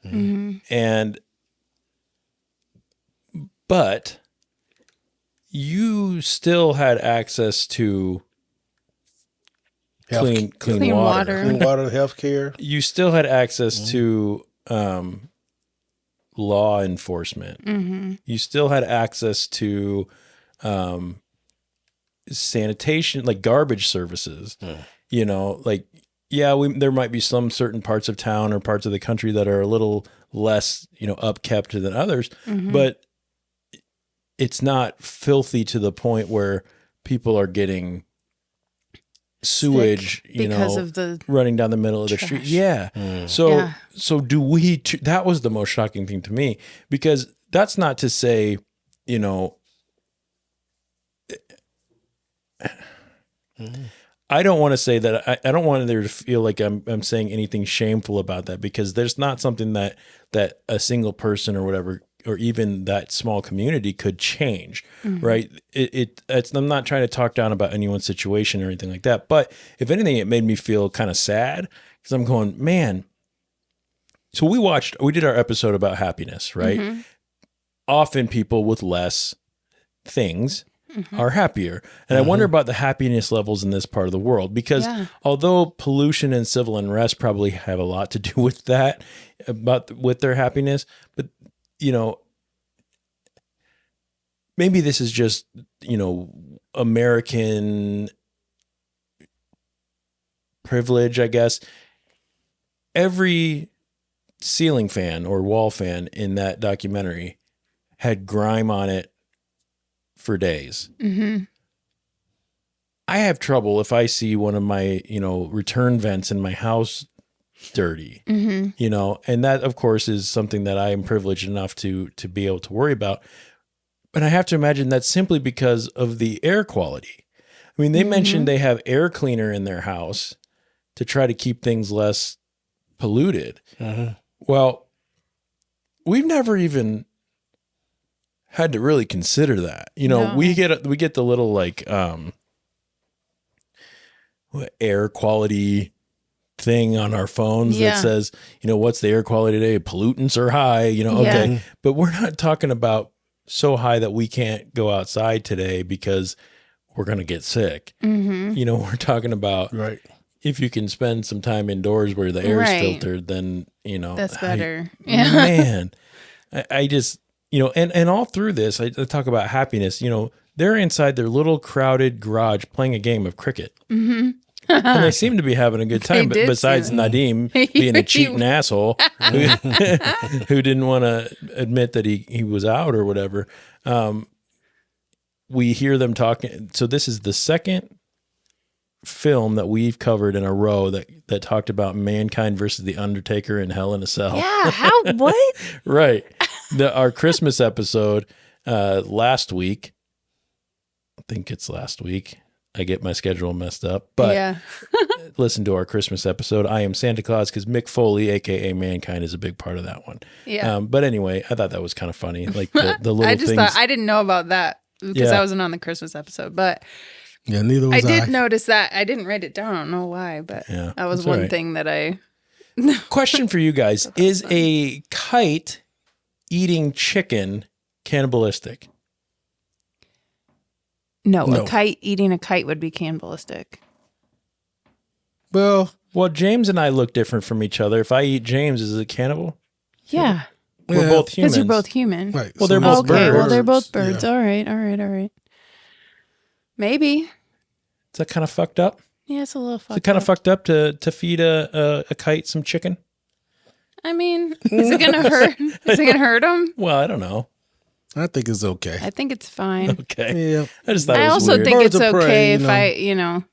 But you still had access to clean Clean water. water. Clean water, healthcare. You still had access to law enforcement. You still had access to sanitation, like garbage services. There might be some certain parts of town or parts of the country that are a little less, upkept than others, but it's not filthy to the point where people are getting sewage, because of the running down the middle of the street. Yeah. So do we, that was the most shocking thing to me, because that's not to say, I don't want to say that. I don't want there to feel like I'm saying anything shameful about that, because there's not something that a single person or whatever, or even that small community could change, right? I'm not trying to talk down about anyone's situation or anything like that, but if anything, it made me feel kind of sad, because I'm going, man. So we did our episode about happiness, right? Often people with less things are happier. And I wonder about the happiness levels in this part of the world, because although pollution and civil unrest probably have a lot to do with that, with their happiness, but maybe this is just, American privilege, I guess. Every ceiling fan or wall fan in that documentary had grime on it for days. I have trouble if I see one of my, return vents in my house dirty, and that of course is something that I am privileged enough to be able to worry about. But I have to imagine that's simply because of the air quality. I mean, they mentioned they have air cleaner in their house to try to keep things less polluted. Well, we've never even had to really consider that. No. We get the little like air quality thing on our phones Yeah. that says, what's the air quality today? Pollutants are high, okay. Yeah. But we're not talking about so high that we can't go outside today because we're going to get sick. Mm-hmm. We're talking about Right. if you can spend some time indoors where the air is Right. filtered, then, That's better. Yeah. Man, I just, and all through this, I talk about happiness, they're inside their little crowded garage playing a game of cricket. Mm-hmm. And they seem to be having a good time, They did besides seem- Nadim being a cheating asshole who didn't want to admit that he was out or whatever. We hear them talking. So this is the second film that we've covered in a row that talked about mankind versus the Undertaker in Hell in a Cell. Yeah. How? What? Right. Our Christmas episode last week. I think it's last week. I get my schedule messed up, but yeah. listen to our Christmas episode. I Am Santa Claus, because Mick Foley, aka Mankind, is a big part of that one. Yeah. But anyway, I thought that was kind of funny, like the little I just things. thought I didn't know about that because Yeah. I wasn't on the Christmas episode, but Yeah, neither was I I. did notice that. I didn't write it down. I don't know why, but Yeah, that was that's all one right. thing that I. Question for you guys: is a kite eating chicken cannibalistic? No, No. a kite eating a kite would be cannibalistic. Well, Well, James and I look different from each other. If I eat James, is it cannibal? Yeah, We're yeah, both humans. because you're both human. right. Well, they're both Okay, well birds. they're both birds. Yeah. All right. Maybe. Is that kind of fucked up? Yeah, it's a little Is fucked it kind of up. fucked up to feed a kite some chicken? I mean, is it gonna hurt? Is it gonna hurt him? Well, I don't know. I think it's okay. I think it's fine. Okay. Yeah. I just thought I it was also weird. think Birds it's of okay prey, if you know. I, you know.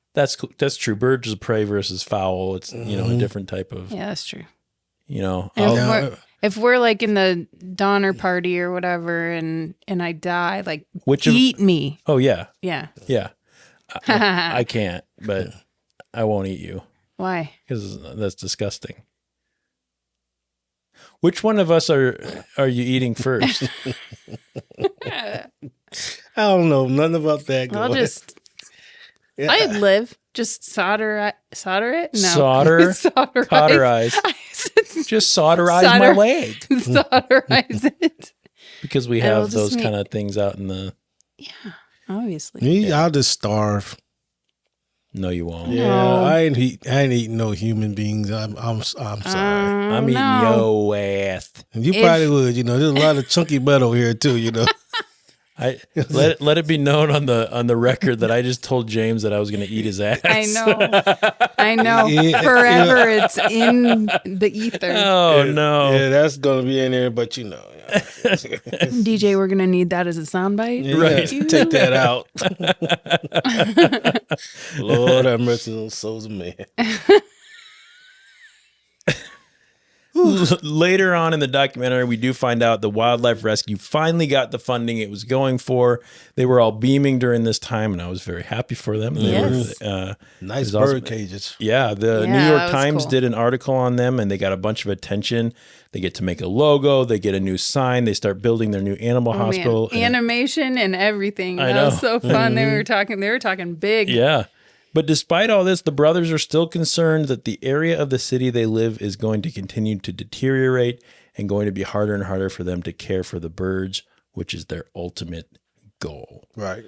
That's true. Birds of prey versus fowl. It's a different type of Yeah, that's true. I'll- And Yeah. if we're like in the Donner Party or whatever, and I die, like Which of- eat me. oh yeah, Yeah. yeah. I can't, but I won't eat you Why? because that's disgusting. Which one of us are you eating first? I don't know nothing about that. I'll going. just. Yeah. I'd live. Just solder it. No. Solder? Solderize. Cauterize. Just solderize my Solder- leg Solderize it. because we It'll have just those make- kind of things out in the. Obviously. Me, I'll just starve. No, you won't. Yeah, No. I ain't eating no human beings. I'm sorry. I'm eating no. yo ass. You if- probably would. There's a lot of chunky butt over here too. I let it be known on the record that I just told James that I was going to eat his ass. I know. Yeah. Forever it's in the ether. Oh no. Yeah, that's gonna be in there. But DJ, we're gonna need that as a soundbite. yeah, Right. take that out. Lord have mercy on the souls of man. Later on in the documentary, we do find out the wildlife rescue finally got the funding it was going for. They were all beaming during this time, and I was very happy for them. They Yes. were, Nice There's also- bird cages. yeah, the Yeah, New that York was Times cool. did an article on them, and they got a bunch of attention. They get to make a logo. They get a new sign. They start building their new animal Oh, hospital. man. Animation and everything. I That was know. so fun. They were talking big. Yeah. But despite all this, the brothers are still concerned that the area of the city they live is going to continue to deteriorate and going to be harder and harder for them to care for the birds, which is their ultimate goal. Right.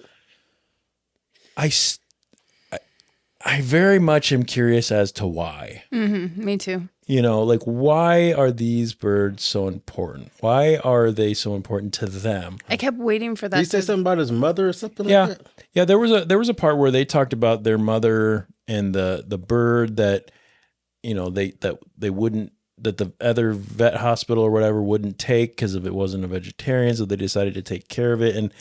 I very much am curious as to why. Me too. Like, why are these birds so important? Why are they so important to them? I kept waiting for Did that. he say something about his mother or something Yeah. like that? Yeah, there was a part where they talked about their mother and the bird that they wouldn't, that the other vet hospital or whatever wouldn't take because if it wasn't a vegetarian, so they decided to take care of it. And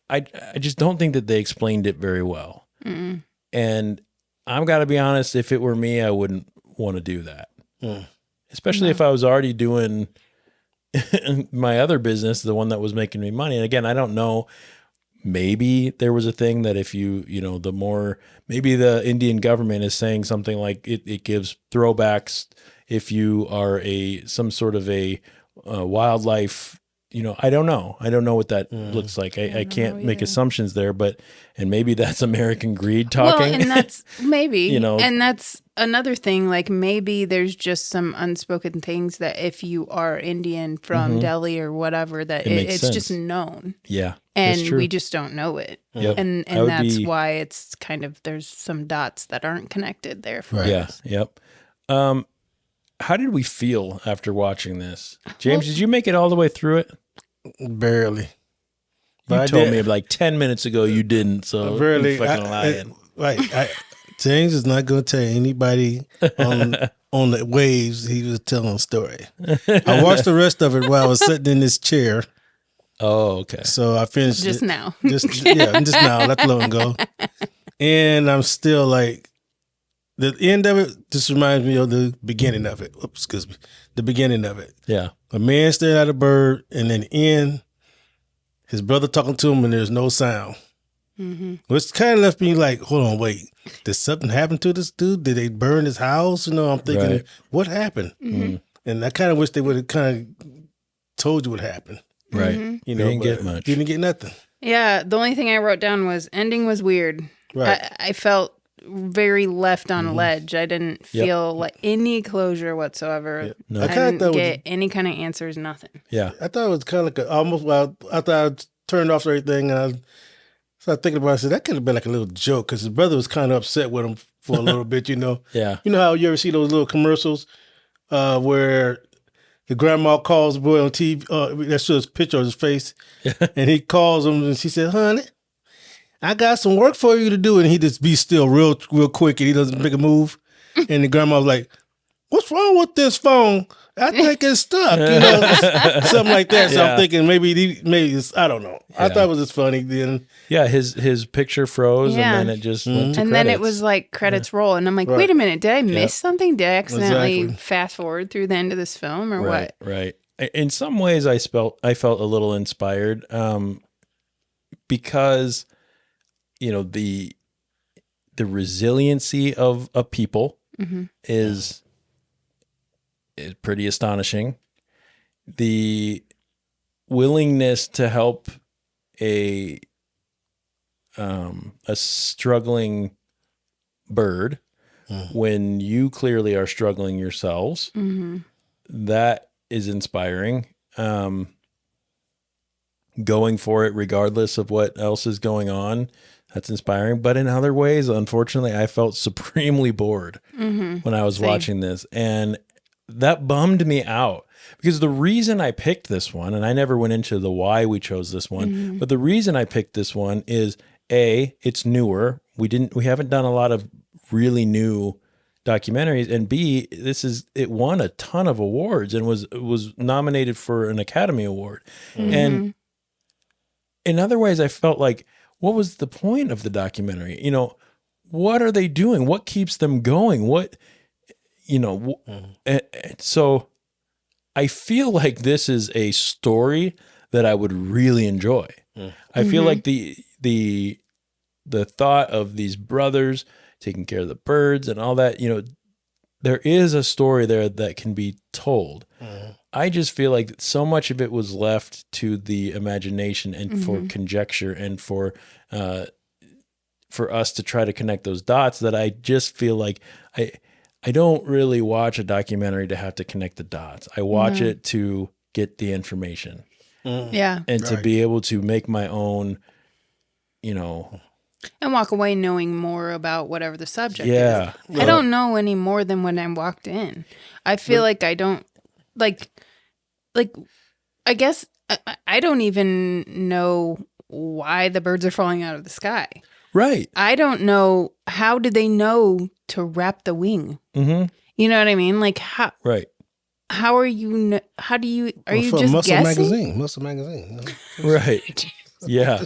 I just don't think that they explained it very well. Mm-mm. And I've got to be honest, if it were me, I wouldn't want to do that. Especially if I was already doing my other business, the one that was making me money. And again, I don't know. Maybe there was a thing that if the more, maybe the Indian government is saying something like it gives throwbacks if you are some sort of a wildlife I don't know. I don't know what that looks like. I can't make assumptions there, and maybe that's American greed talking. Well, and that's maybe, know. and that's another thing. Like maybe there's just some unspoken things that if you are Indian from Delhi or whatever, that makes it's sense. just known. Yeah. And we just don't know it. Yep. And that's why it's kind of, there's some dots that aren't connected there for us. Yep. How did we feel after watching this? James, did you make it all the way through it? Barely. You told me like 10 minutes ago you didn't, so barely. you're fucking lying. James is not going to tell anybody on the waves he was telling a story. I watched the rest of it while I was sitting in this chair. Oh, okay. So I finished Just now. Just now. Let the long go. And I'm still like, the end of it just reminds me of the beginning of it. Oops, excuse me. The beginning of it. Yeah. A man staring at a bird, and then the end, his brother talking to him, and there's no sound. Which kind of left me like, hold on, wait. Did something happen to this dude? Did they burn his house? I'm thinking, what happened? And I kind of wish they would have kind of told you what happened. Right. You didn't get much. You didn't get nothing. Yeah. The only thing I wrote down was ending was weird. Right. I felt very left on a ledge. I didn't feel like any closure whatsoever. No. I didn't get any kind of answers, nothing. Yeah. I thought it was kind of like almost, after I turned off everything, and I started thinking about it, I said, that could have been like a little joke, because his brother was kind of upset with him for a little bit, Yeah. You know how you ever see those little commercials where the grandma calls the boy on TV, that shows a picture of his face, and he calls him, and she said, honey, I got some work for you to do, and he just be still real quick, and he doesn't make a move, and the grandma's like, what's wrong with this phone? I think it's stuck, something like that. So I'm thinking maybe it's, I don't know. I thought it was just funny then. Yeah, his picture froze, and then it just went to and credits. then it was like credits roll, and I'm like, wait a minute, did I miss something? Did I accidentally fast forward through the end of this film, or what? Right. In some ways, I felt a little inspired, because the resiliency of a people is pretty astonishing. The willingness to help a struggling bird when you clearly are struggling yourselves, that is inspiring. Going for it regardless of what else is going on, that's inspiring. But in other ways, unfortunately, I felt supremely bored when I was watching this, and that bummed me out, because the reason I picked this one, and I never went into the why we chose this one, but the reason I picked this one is A, it's newer. We haven't done a lot of really new documentaries, and B, it won a ton of awards and was nominated for an Academy Award. And in other ways, I felt like, what was the point of the documentary? What are they doing? What keeps them going? So I feel like this is a story that I would really enjoy. I feel like the thought of these brothers taking care of the birds and all that, there is a story there that can be told. I just feel like so much of it was left to the imagination and for conjecture and for us to try to connect those dots, that I just feel like I don't really watch a documentary to have to connect the dots. I watch it to get the information. And to be able to make my own, and walk away knowing more about whatever the subject is. Yeah. I don't know any more than when I walked in. I feel like I don't, like, I guess I don't even know why the birds are falling out of the sky. Right. I don't know, how do they know to wrap the wing? You know what I mean? Like, how? Right. How are you? How do you? Are you from just Muscle guessing? Muscle Magazine. Right. Yeah.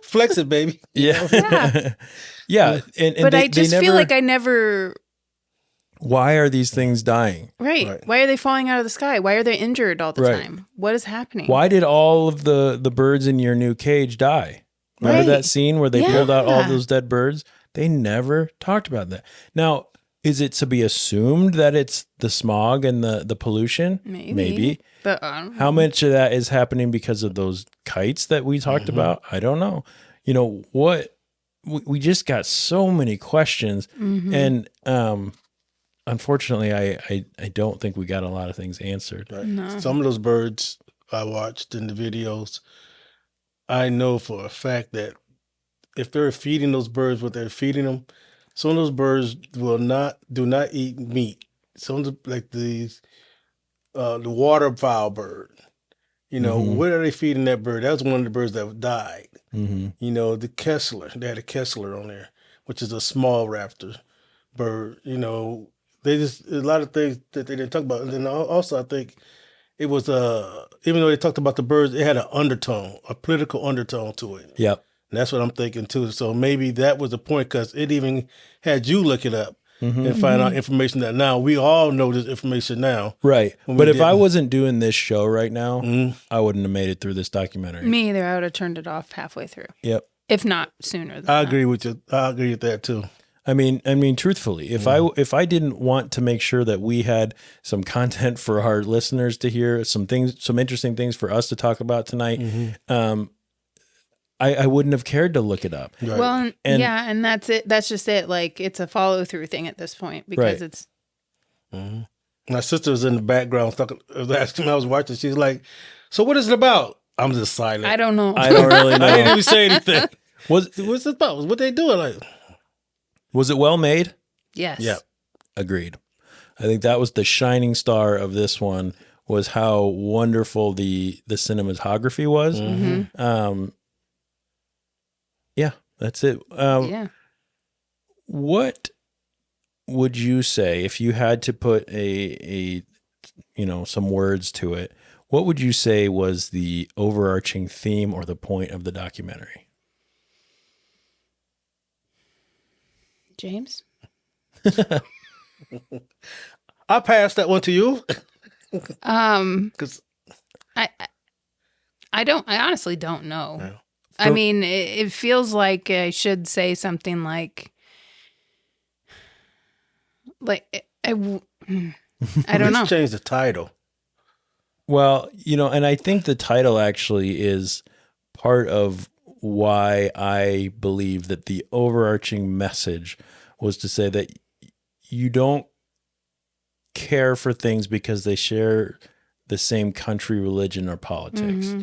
Flex it, baby. Yeah. Yeah. And but I just feel like I never. Why are these things dying? Right. Why are they falling out of the sky? Why are they injured all the time? What is happening? Why did all of the birds in your new cage die? Remember that scene where they pulled out all those dead birds? They never talked about that. Now, Is it to be assumed that it's the smog and the pollution? Maybe. But How much of that is happening because of those kites that we talked about? I don't know. You know what? We just got so many questions, and unfortunately, I don't think we got a lot of things answered. Right. No. Some of those birds I watched in the videos, I know for a fact that if they're feeding those birds what they're feeding them, some of those birds do not eat meat. Some of the, like the waterfowl bird, what are they feeding that bird? That was one of the birds that died. The Kessler, they had a Kessler on there, which is a small raptor bird. They just a lot of things that they didn't talk about. And then also, I think it was even though they talked about the birds, it had an undertone, a political undertone to it. Yep. And that's what I'm thinking too. So maybe that was the point, because it even had you look it up and find out information that now we all know this information now. Right. when But we if I didn't. wasn't doing this show right now, I wouldn't have made it through this documentary. me either. I would have turned it off halfway through, Yep. if not sooner than I that. agree with you. I agree with that too. I mean, truthfully, if I didn't want to make sure that we had some content for our listeners to hear, some interesting things for us to talk about tonight, I wouldn't have cared to look it up. Right. Well, And- yeah, and that's it. That's just it. Like, it's a follow through thing at this point, because Right. it's My sister was in the background asking me, I was watching. She's like, "So what is it about?" I'm just silent. I don't know. I don't really I didn't know. even say anything. Was What's it about? What they doing? Like, it well made? Yes. yeah. Agreed. I think that was the shining star of this one, was how wonderful the cinematography was. Yeah, that's it. Yeah. What would you say if you had to put a some words to it? What would you say was the overarching theme or the point of the documentary? James? I passed that one to you. Because I honestly don't know. Yeah. I mean, it feels like I should say something like I don't know. change the title. Well, and I think the title actually is part of why I believe that the overarching message was to say that you don't care for things because they share the same country, religion, or politics.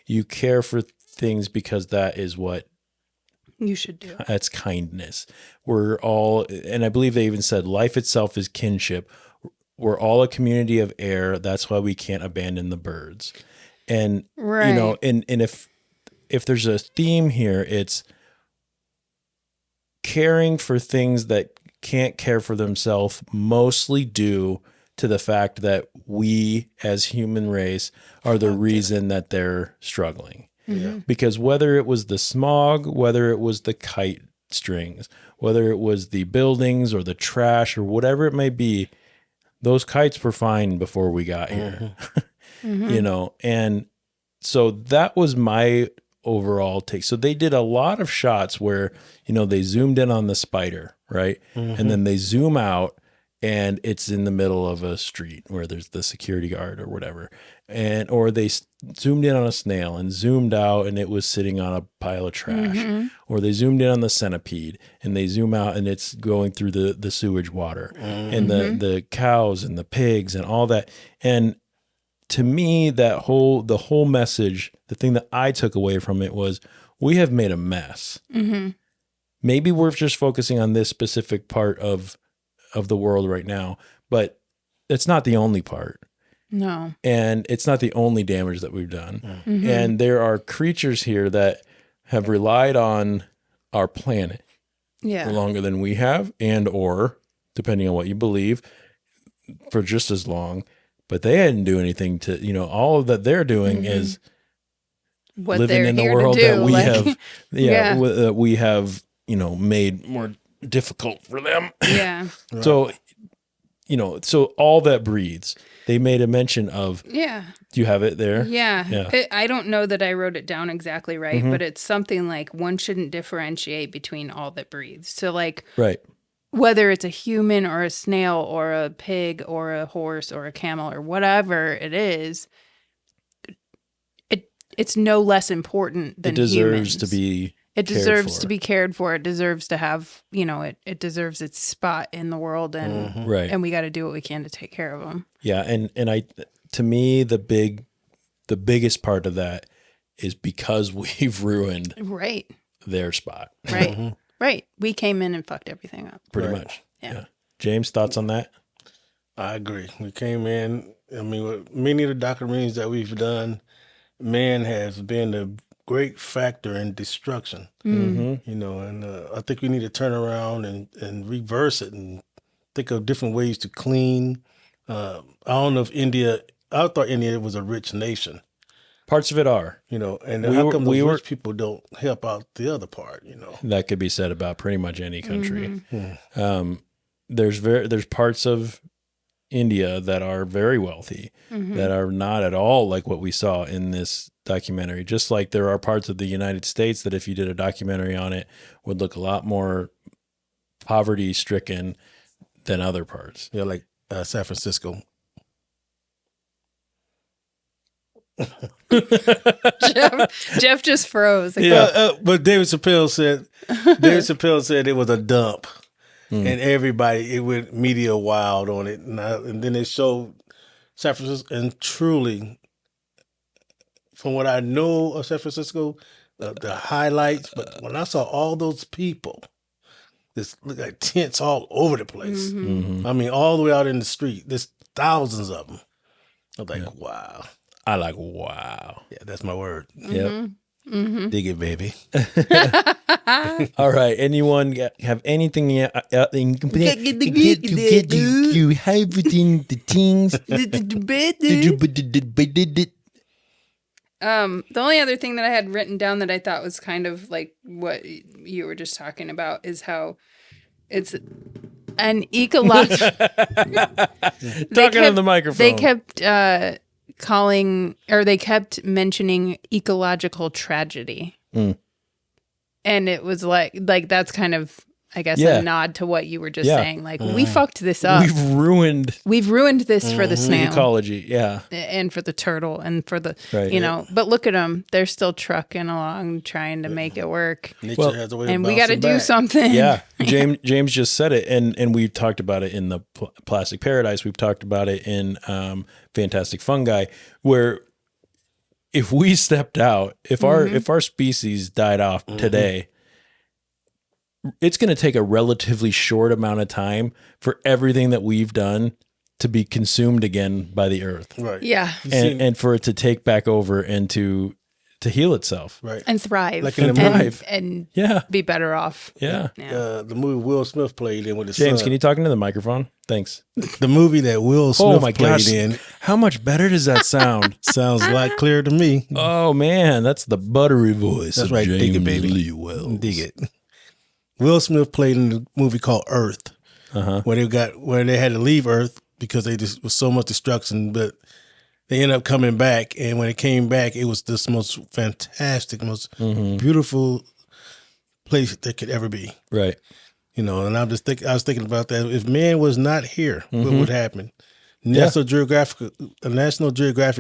You care for things because that is what You should do. that's kindness. We're all, and I believe they even said life itself is kinship. We're all a community of air. That's why we can't abandon the birds. And Right. and if there's a theme here, it's caring for things that can't care for themselves, mostly due to the fact that we as human race are the reason that they're struggling. Because whether it was the smog, whether it was the kite strings, whether it was the buildings or the trash or whatever it may be, those kites were fine before we got here. And so that was my overall take. So they did a lot of shots where, they zoomed in on the spider, right? And then they zoom out and it's in the middle of a street where there's the security guard or whatever. Or they zoomed in on a snail and zoomed out and it was sitting on a pile of trash. Or they zoomed in on the centipede and they zoom out and it's going through the sewage water and the cows and the pigs and all that. And to me, the whole message, the thing that I took away from it was, we have made a mess. Maybe we're just focusing on this specific part of the world right now, but it's not the only part. No. And it's not the only damage that we've done. And there are creatures here that have relied on our planet Yeah. longer than we have, and or, depending on what you believe, for just as long. But they didn't do anything to, all of that they're doing is What living they're in the here world to do. that we like, have, Yeah. we have, made more difficult for them. Yeah. So, so all that breathes, they made a mention of, Yeah. do you have it there? Yeah. Yeah. I don't know that I wrote it down exactly right, but it's something like one shouldn't differentiate between all that breathes. So like Right. whether it's a human or a snail or a pig or a horse or a camel or whatever it is, it's no less important than It deserves humans. to be It cared deserves for. to be cared for. It deserves to have, it deserves its spot in the world, and Right. and we got to do what we can to take care of them. Yeah, and to me the biggest part of that is because we've ruined Right. their spot. Right. Right. We came in and fucked everything up. Pretty Right. much. Yeah. James, thoughts on that? I agree. We came in. I mean, with many of the documentaries that we've done, man has been a great factor in destruction. Mm-hmm. You know, and I think we need to turn around and reverse it and think of different ways to clean. I don't know if I thought India was a rich nation, Parts of it are. you know, and We how were- come we those were- rich people don't help out the other part, you know? That could be said about pretty much any country. There's parts of India that are very wealthy that are not at all like what we saw in this documentary. Just like there are parts of the United States that if you did a documentary on it would look a lot more poverty stricken than other parts. Yeah, like San Francisco. Jeff just froze. Like, But David Chappelle said it was a dump, and everybody it went media wild on it, and then they showed San Francisco, and truly, from what I know of San Francisco, the highlights. But when I saw all those people, this look like tents all over the place. I mean, all the way out in the street. There's thousands of them. I was like, wow. I like, wow. Yeah, that's my word. Yep. Dig it, baby. All right. Anyone have anything you have within the things? The only other thing that I had written down that I thought was kind of like what you were just talking about is how it's an ecological. Talking on the microphone. They kept they kept mentioning ecological tragedy, and it was like that's kind of, I guess, Yeah. a nod to what you were just Yeah. saying. Like we fucked this up. We've ruined We've ruined this for the snail. ecology. Yeah. And for the turtle and for the, Right. but look at them. They're still trucking along, trying to make it work. Nature Well, has a way And of we got to bouncing do back. something. Yeah. James just said it. And we've talked about it in the Plastic Paradise. We've talked about it in Fantastic Fungi, where if we stepped out, if our species died off today, it's going to take a relatively short amount of time for everything that we've done to be consumed again by the earth. Right. Yeah. And for it to take back over and to heal itself. Right. And thrive. Like in the And movie, thrive. And Yeah. be better off. Yeah. the movie Will Smith played in with his James, son. can you talk into the microphone? Thanks. The movie that Will Smith Oh my played gosh. in How much better does that sound? sounds a lot clearer to me. Oh man, that's the buttery voice. That's of right, James dig it, baby. Lee Wells. Dig it. Will Smith played in the movie called Earth, where they had to leave Earth because they just was so much destruction, but they ended up coming back, and when it came back, it was this most fantastic, most beautiful place that could ever be. Right. You know, and I was thinking about that. If man was not here, what would happen? National Geographic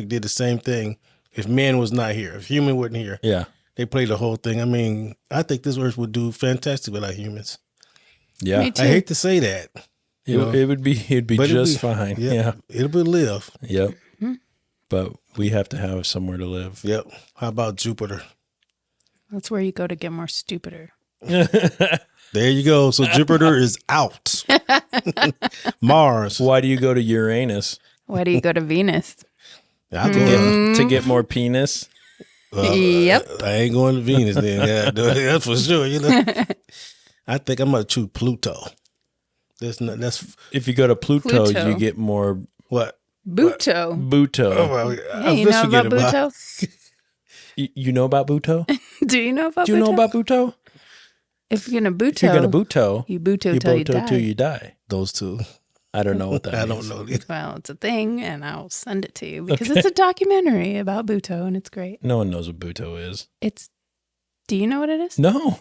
did the same thing. If man was not here, if human wasn't here, Yeah. they played the whole thing. I mean, I think this earth would do fantastic without humans. Yeah. Me too. I hate to say that. It'd be but just fine. Yeah. It would live. Yep. But we have to have somewhere to live. Yep. How about Jupiter? That's where you go to get more stupider. There you go. So Jupiter is out. Mars. Why do you go to Uranus? Why do you go to Venus? I go, To get more penis? Yep. I ain't going to Venus then. Yeah, that's for sure. You know, I think I'm gonna choose Pluto. That's If you go to Pluto, Pluto. you get more what. Buto. Buto. Well, Hey, you know about Buto? You know about Buto? Do you know about Do you know Buto? about Buto? If you're going to If you're Buto, going to Buto, you Buto you till you Buto die. till you die. those two? I don't know what that I means. don't know. Well, it's a thing, and I'll send it to you because it's a documentary about Buto, and it's great. No one knows what Buto is. Do you know what it is? No.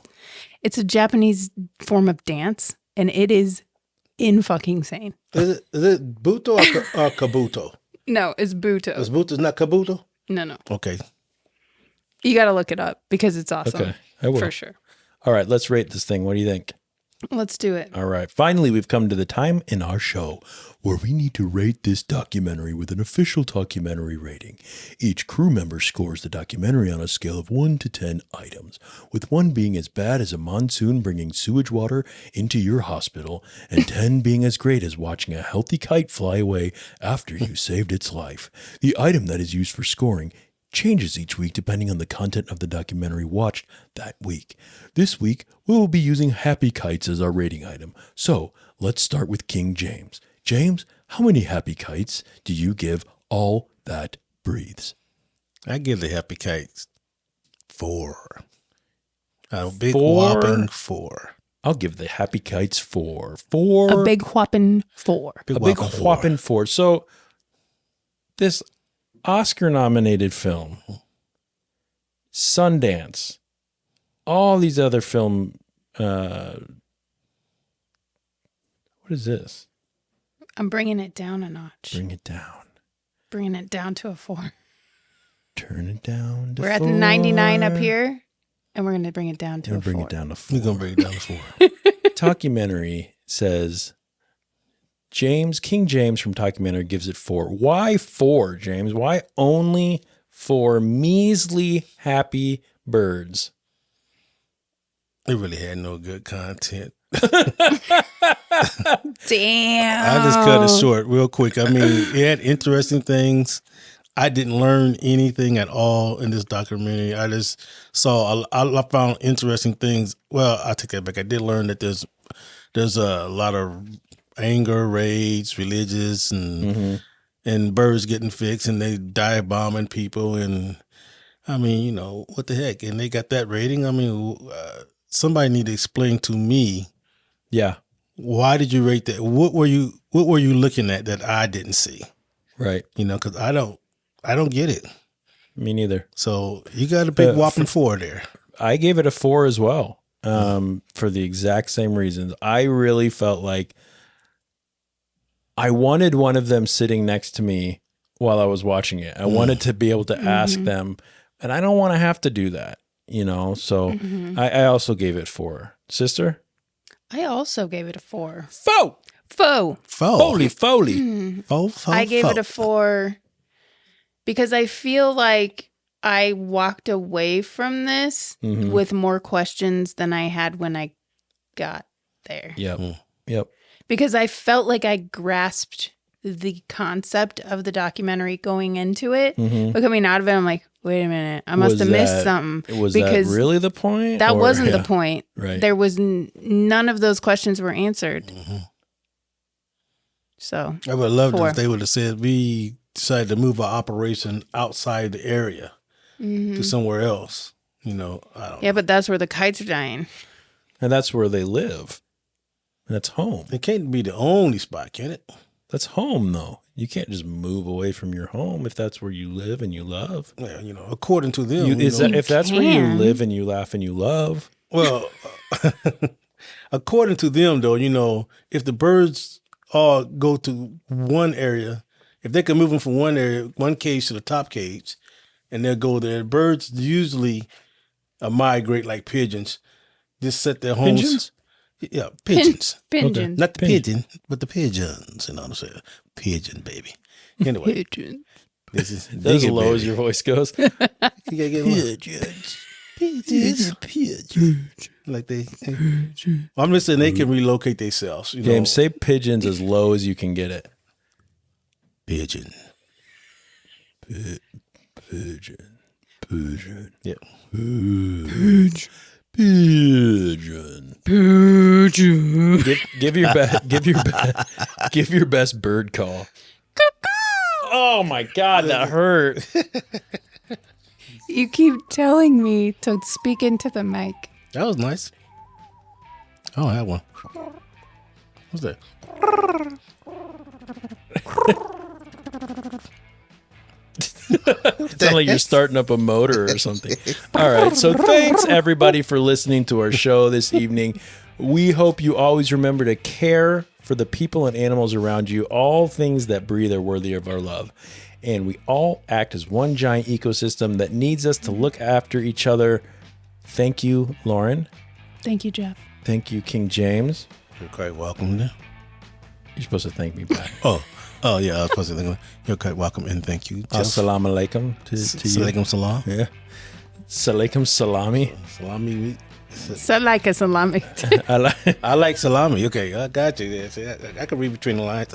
It's a Japanese form of dance. and it is in-fucking-sane. Is it Buto or Kabuto? No, it's Buto. Is Buto not Kabuto? No. Okay. You got to look it up because it's awesome. Okay, I will. For sure. All right, let's rate this thing. What do you think? Let's do it. All right. Finally, we've come to the time in our show where we need to rate this documentary with an official documentary rating. Each crew member scores the documentary on a scale of 1 to 10 items, with 1 being as bad as a monsoon bringing sewage water into your hospital, and 10 being as great as watching a healthy kite fly away after you saved its life. The item that is used for scoring changes each week depending on the content of the documentary watched that week. This week, we will be using happy kites as our rating item. So, let's start with King James. James, how many happy kites do you give All That Breathes? I give the happy kites 4. A big 4? whopping 4. I'll give the happy kites 4. 4. A big whopping 4. A big whopping 4. So, this Oscar-nominated film, Sundance, all these other film, what is this? I'm bringing it down a notch. Bring it down. Bringing it down to a 4. Turn it down to We're at 4. the 99 up here, and we're going to bring it down to a 4. Bring it down to 4. We're going to bring it down to 4. Documentary says King James from Talkumentary gives it 4. Why 4, James? Why only 4 measly happy birds? It really had no good content. Damn. I just cut it short real quick. I mean, it had interesting things. I didn't learn anything at all in this documentary. I just saw, I found interesting things. Well, I take that back. I did learn that there's a lot of anger, rage, religious, and birds getting fixed, and they dive bombing people, and I mean, you know, what the heck? And they got that rating. I mean, somebody need to explain to me. Yeah. Why did you rate that? What were you looking at that I didn't see? Right. You know, because I don't get it. Me neither. So you got a big whopping 4 there. I gave it a 4 as well, for the exact same reasons. I really felt like I wanted one of them sitting next to me while I was watching it. I wanted to be able to ask them, and I don't want to have to do that, you know? So I also gave it 4. Sister? I also gave it a 4. 4. 4. Foley. I gave it a 4 because I feel like I walked away from this with more questions than I had when I got there. Yep. Because I felt like I grasped the concept of the documentary going into it. But coming out of it, I'm like, wait a minute, I must have missed something. Was that really the point? That wasn't the point. Right. There was none of those questions were answered. So I would have loved 4. if they would have said we decided to move our operation outside the area to somewhere else. You know, I don't know. Yeah, but that's where the kites are dying. And that's where they live. That's home. It can't be the only spot, can it? That's home, though. You can't just move away from your home if that's where you live and you love. Yeah, you know, according to them. If that's where you can. live and you laugh and you love. Well, according to them, though, you know, if the birds all go to one area, if they can move them from one area, one cage to the top cage, and they'll go there, birds usually migrate like pigeons, just set their homes. Pigeons? Yeah, pigeons. Pigeons. Okay. Not the pigeon, but the pigeons. You know what I'm saying? Pigeon, baby. Anyway, Pigeons. this is That's as low as your voice goes. You gotta get pigeons. Pigeons. Like they. I'm just saying they can relocate themselves. You know? James, say pigeons as low as you can get it. Pigeon. Pigeon. Yeah. Pigeon. Give your best bird call. Oh my God, that hurt. You keep telling me to speak into the mic. That was nice. I don't have one. What's that? Sound like you're starting up a motor or something. All right. So thanks everybody for listening to our show this evening. We hope you always remember to care for the people and animals around you. All things that breathe are worthy of our love. And we all act as one giant ecosystem that needs us to look after each other. Thank you, Lauren. Thank you, Jeff. Thank you, King James. You're quite welcome. There. You're supposed to thank me back. Oh, yeah. I was supposed to think. You're quite welcome and thank you. Assalamu alaikum to you. Salaikum salam. Yeah. Salaikum salami. Salami. So like a salami. I like salami. Okay, I got you there. See, I can read between the lines.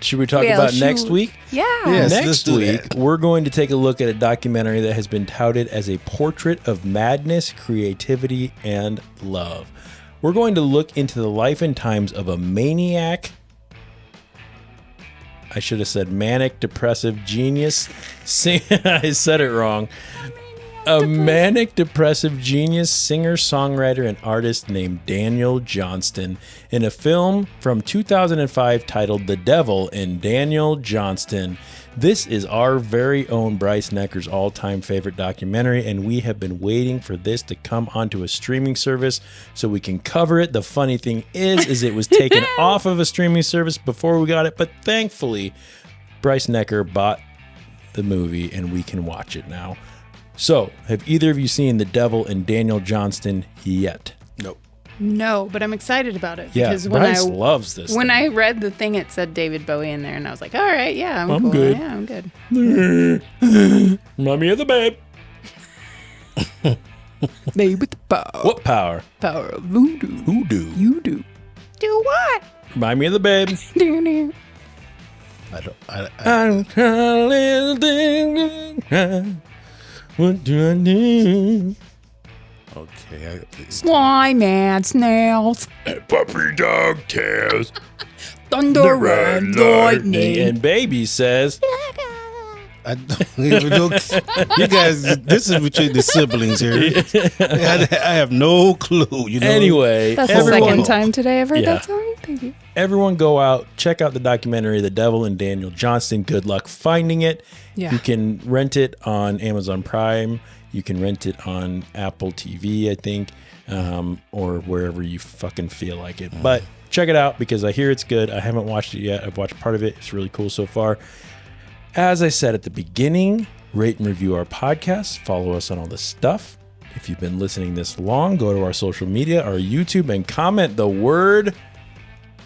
Should we talk about next week? Yeah. Yes, let's Next do week, that. we're going to take a look at a documentary that has been touted as a portrait of madness, creativity, and love. We're going to look into the life and times of a maniac. I should have said manic depressive genius. I said it wrong. A manic depressive genius singer, songwriter, and artist named Daniel Johnston in a film from 2005 titled The Devil and Daniel Johnston. This is our very own Bryce Necker's all-time favorite documentary, and we have been waiting for this to come onto a streaming service so we can cover it. The funny thing is it was taken off of a streaming service before we got it, but thankfully, Bryce Necker bought the movie and we can watch it now. So, have either of you seen The Devil and Daniel Johnston yet? Nope. No, but I'm excited about it. Yeah, because Bryce loves this. When I read the thing, it said David Bowie in there, and I was like, all right, yeah, I'm cool. good. Yeah, I'm good. Mommy of the babe. Babe with the power. What power? Power of voodoo. Hoodoo. You do. Do what? Remind me of the babe. Do. I don't. I'm trying to think. What do I do? Okay. Why mad snails? Puppy dog tails. Thunder and lightning. And baby says, I don't even know. You guys, this is between the siblings here. I have no clue. You know. anyway, That's the second time today I've heard that song. Thank you. Everyone go out, check out the documentary, The Devil and Daniel Johnston. Good luck finding it. Yeah. You can rent it on Amazon Prime. You can rent it on Apple TV, I think, or wherever you fucking feel like it. But check it out because I hear it's good. I haven't watched it yet. I've watched part of it. It's really cool so far. As I said at the beginning, rate and review our podcast. Follow us on all this stuff. If you've been listening this long, go to our social media, our YouTube, and comment the word.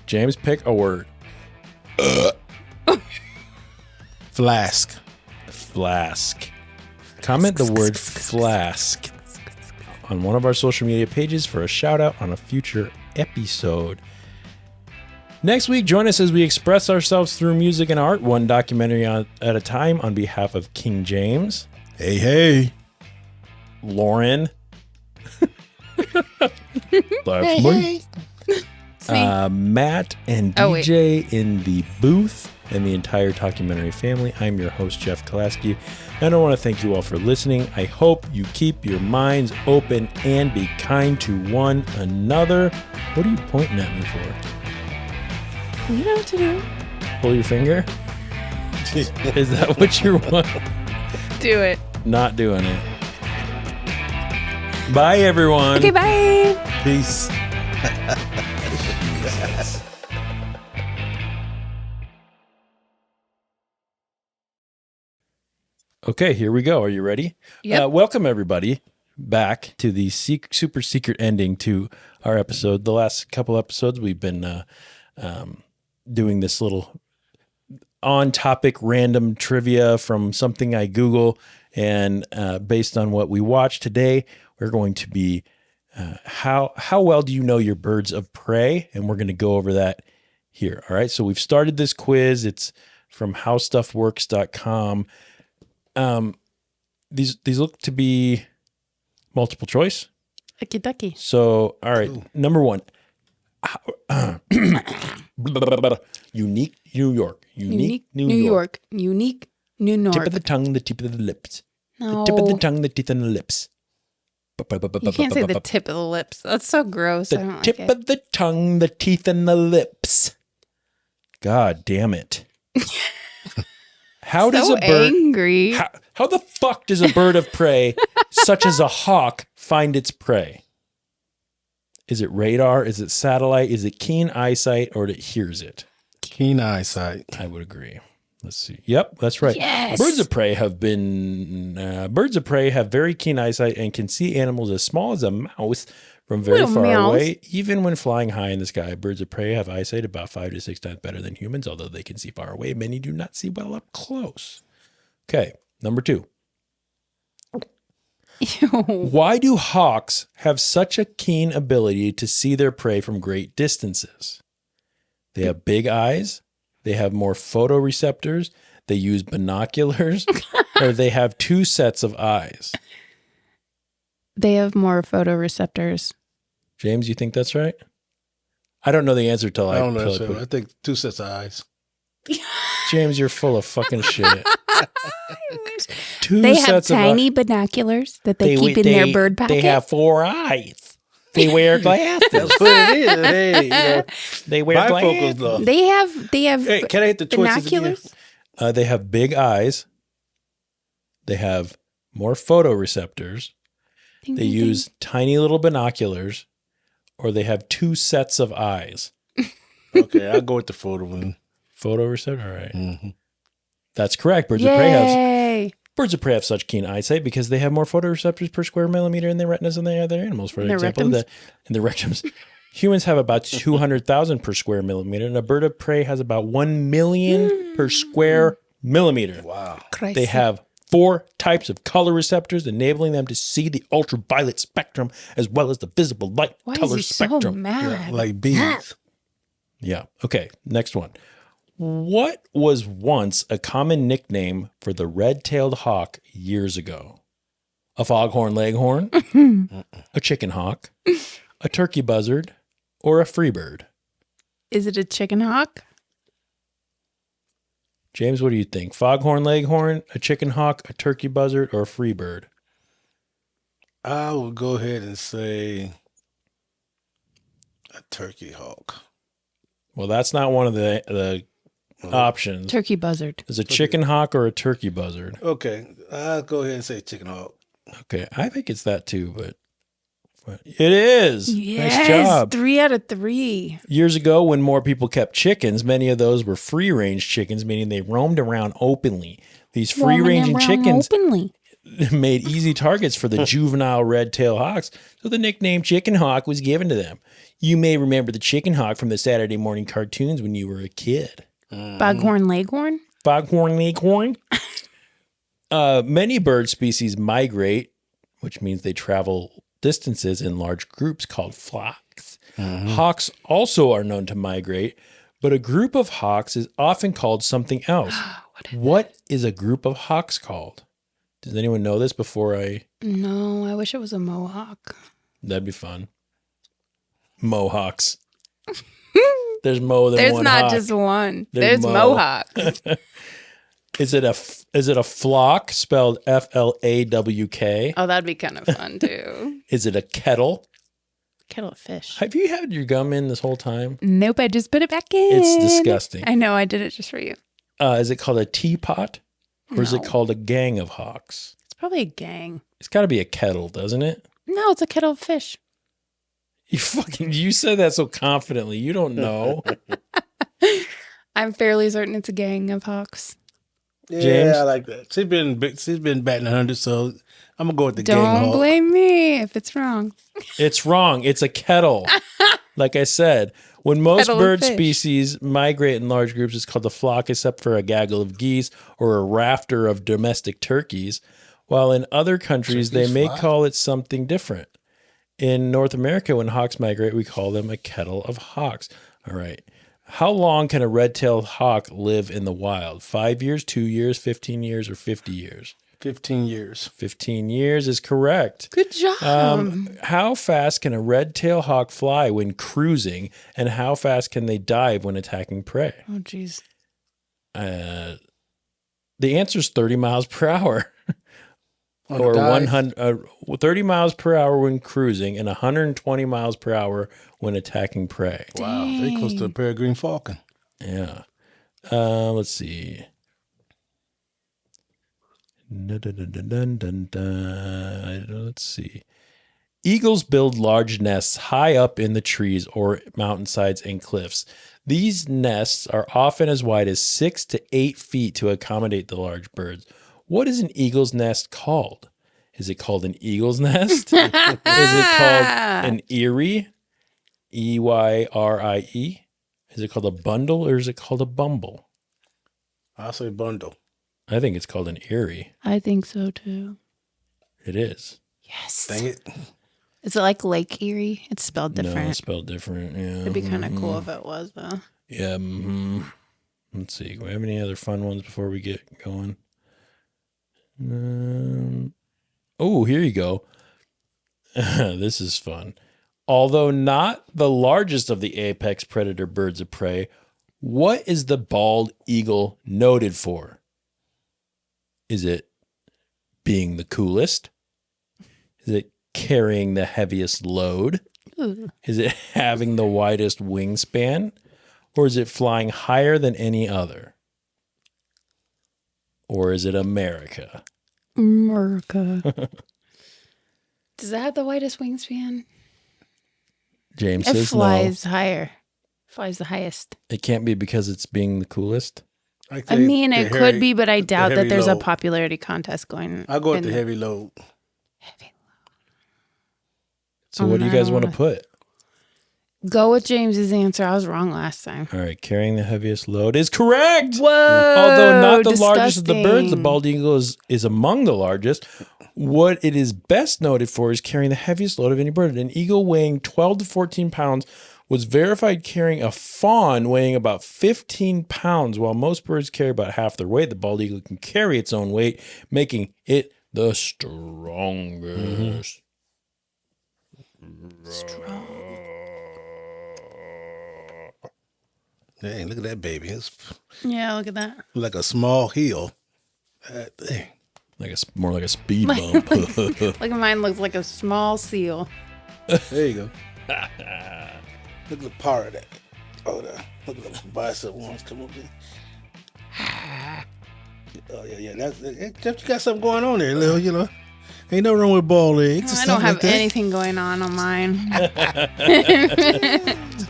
James, pick a word. Flask. Flask. Comment the word flask on one of our social media pages for a shout out on a future episode. Next week, join us as we express ourselves through music and art, one documentary at a time, on behalf of King James. Hey. Lauren. That's me. Matt and DJ in the booth, and the entire documentary family. I'm your host, Jeff Kolaski, and I want to thank you all for listening. I hope you keep your minds open and be kind to one another. What are you pointing at me for? You know what to do. Pull your finger? Is that what you want? Do it. Not doing it. Bye, everyone. Okay, bye. Peace. Okay, here we go. Are you ready? Yep. Welcome, everybody, back to the super secret ending to our episode. The last couple episodes, we've been doing this little on-topic random trivia from something I Google, and based on what we watched today, we're going to be how well do you know your birds of prey? And we're going to go over that here. All right, so we've started this quiz. It's from howstuffworks.com. These look to be multiple choice. Okie dokie. So, all right, number one. Unique New York. Unique New York. Unique New York. Tip of the tongue, the tip of the lips. No. The tip of the tongue, the teeth, and the lips. You can't say the tip of the lips. That's so gross. I The don't tip like it. of the tongue, the teeth, and the lips. God damn it. How does so a bird angry. How the fuck does a bird of prey, such as a hawk, find its prey? Is it radar? Is it satellite? Is it keen eyesight, or it hears it? Keen eyesight. I would agree. Let's see. Yep, that's right. Yes. Birds of prey have very keen eyesight and can see animals as small as a mouse from very Little far mouse. away. Even when flying high in the sky, birds of prey have eyesight about 5 to 6 times better than humans, although they can see far away. Many do not see well up close. Okay, number 2. Ew. Why do hawks have such a keen ability to see their prey from great distances? They have big eyes, they have more photoreceptors, they use binoculars, or they have 2 sets of eyes. They have more photoreceptors. James, you think that's right? I don't know the answer till I don't know. till I think 2 sets of eyes. James, you're full of fucking shit. 2 They have sets of tiny binoculars that they keep in their bird pocket. They have 4 eyes. They wear glasses. That's what it is. Hey, you know, They wear bifocals glasses. though. They have Hey, can I hit the choices again? binoculars. They have big eyes. They have more photoreceptors. Ding, They ding, ding. use tiny little binoculars, or they have 2 sets of eyes. Okay, I'll go with the photo one. Photoreceptor, all right. Mm-hmm. That's correct. Yay. Birds of prey have such keen eyesight because they have more photoreceptors per square millimeter in their retinas than the other animals. For In their example, rectums? in the rectums, humans have about 200,000 per square millimeter, and a bird of prey has about 1 million per square millimeter. Wow. Christ. They have 4 types of color receptors, enabling them to see the ultraviolet spectrum as well as the visible light Why color is he so spectrum. mad? Like bees. Yeah. Okay. Next one. What was once a common nickname for the red-tailed hawk years ago? A foghorn leghorn, a chicken hawk, a turkey buzzard, or a free bird? Is it a chicken hawk? James, what do you think? Foghorn leghorn, a chicken hawk, a turkey buzzard, or a free bird? I will go ahead and say a turkey hawk. Well, that's not one of the options. Turkey buzzard. Is a chicken hawk or a turkey buzzard? Okay, I'll go ahead and say chicken hawk. Okay, I think it's that too, but it is. Yes. Nice job. 3 out of 3. Years ago, when more people kept chickens, many of those were free-range chickens, meaning they roamed around openly. These free-ranging chickens Openly. made easy targets for the juvenile red-tailed hawks, so the nickname chicken hawk was given to them. You may remember the chicken hawk from the Saturday morning cartoons when you were a kid. Foghorn leghorn? Foghorn leghorn. Many bird species migrate, which means they travel distances in large groups called flocks. Hawks also are known to migrate, but a group of hawks is often called something else. What is a group of hawks called? Does anyone know this before I... No, I wish it was a mohawk. That'd be fun. Mohawks. There's more than There's one not hawk. just one. There's There's mo. mohawks. Is it a flock spelled FLAWK? Oh, that'd be kind of fun too. Is it a kettle? Kettle of fish. Have you had your gum in this whole time? Nope, I just put it back in. It's disgusting. I know, I did it just for you. Is it called a teapot? Or is it No. called a gang of hawks? It's probably a gang. It's got to be a kettle, doesn't it? No, it's a kettle of fish. You said that so confidently. You don't know. I'm fairly certain it's a gang of hawks. Yeah, James? I like that. She's been batting 100, so I'm gonna go with the gang Don't hawk. blame me if it's wrong. It's wrong. It's a kettle. Like I said, when most Kettle of bird fish. species migrate in large groups, it's called a flock, except for a gaggle of geese or a rafter of domestic turkeys. While in other countries, Turkeys they may fly? call it something different. In North America, when hawks migrate, we call them a kettle of hawks. All right. How long can a red-tailed hawk live in the wild? 5 years, 2 years, 15 years, or 50 years? 15 years. 15 years is correct. Good job. How fast can a red-tailed hawk fly when cruising, and how fast can they dive when attacking prey? Oh, jeez. The answer is 30 miles per hour. On Or the dive? 30 miles per hour when cruising and 120 miles per hour when attacking prey. Wow, they close to a Dang. peregrine falcon. Yeah. Let's see. Let's see. Eagles build large nests high up in the trees or mountainsides and cliffs. These nests are often as wide as 6 to 8 feet to accommodate the large birds. What is an eagle's nest called? Is it called an eagle's nest? Is it called an eyrie? Eyrie? Is it called a bundle or is it called a bumble? I'll say bundle. I think it's called an eyrie. I think so too. It is. Yes. Dang it. Is it like Lake Erie? It's spelled different. No, it's spelled different. Yeah. It'd be kind of cool if it was, though. Yeah. Let's see. Do we have any other fun ones before we get going? Oh, here you go. This is fun. Although not the largest of the apex predator birds of prey, what is the bald eagle noted for? Is it being the coolest? Is it carrying the heaviest load? Ooh. Is it having the widest wingspan? Or is it flying higher than any other? Or is it America? America. Does it have the widest wingspan? James It says flies higher. Flies the highest. no. It can't be because it's being the coolest. I mean, it could be, but I doubt that heavy there's a load. popularity contest going. I'll go with in the heavy load. heavy. So what do you guys want to put? Go with James's answer. I was wrong last time. All right, carrying the heaviest load is correct. Whoa! Although not the largest of the birds, the disgusting. bald eagle is among the largest. What it is best noted for is carrying the heaviest load of any bird. An eagle weighing 12 to 14 pounds was verified carrying a fawn weighing about 15 pounds. While most birds carry about half their weight, the bald eagle can carry its own weight, making it the strongest. Strong. Dang, look at that baby. It's Yeah, look at that. like a small hill. Dang. More like a speed bump. Look at mine. Looks like a small seal. There you go. Look at the part of that. Oh, look at the bicep ones come up there. Oh, yeah. That's you got something going on there, Lil, you know. Ain't no wrong with ball legs. I don't have anything going on mine.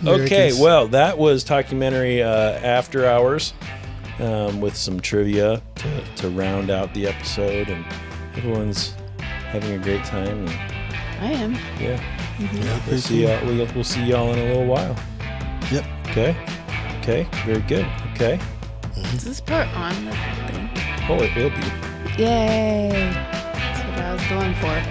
Okay, well, that was Talkumentary After Hours with some trivia to round out the episode, and everyone's having a great time. And, I am. yeah, Yeah, we'll see y'all. We'll see y'all in a little while. Yep. Okay, very good. Okay. Is this part on the thing? Oh, it will be. Yay! That's what I was going for.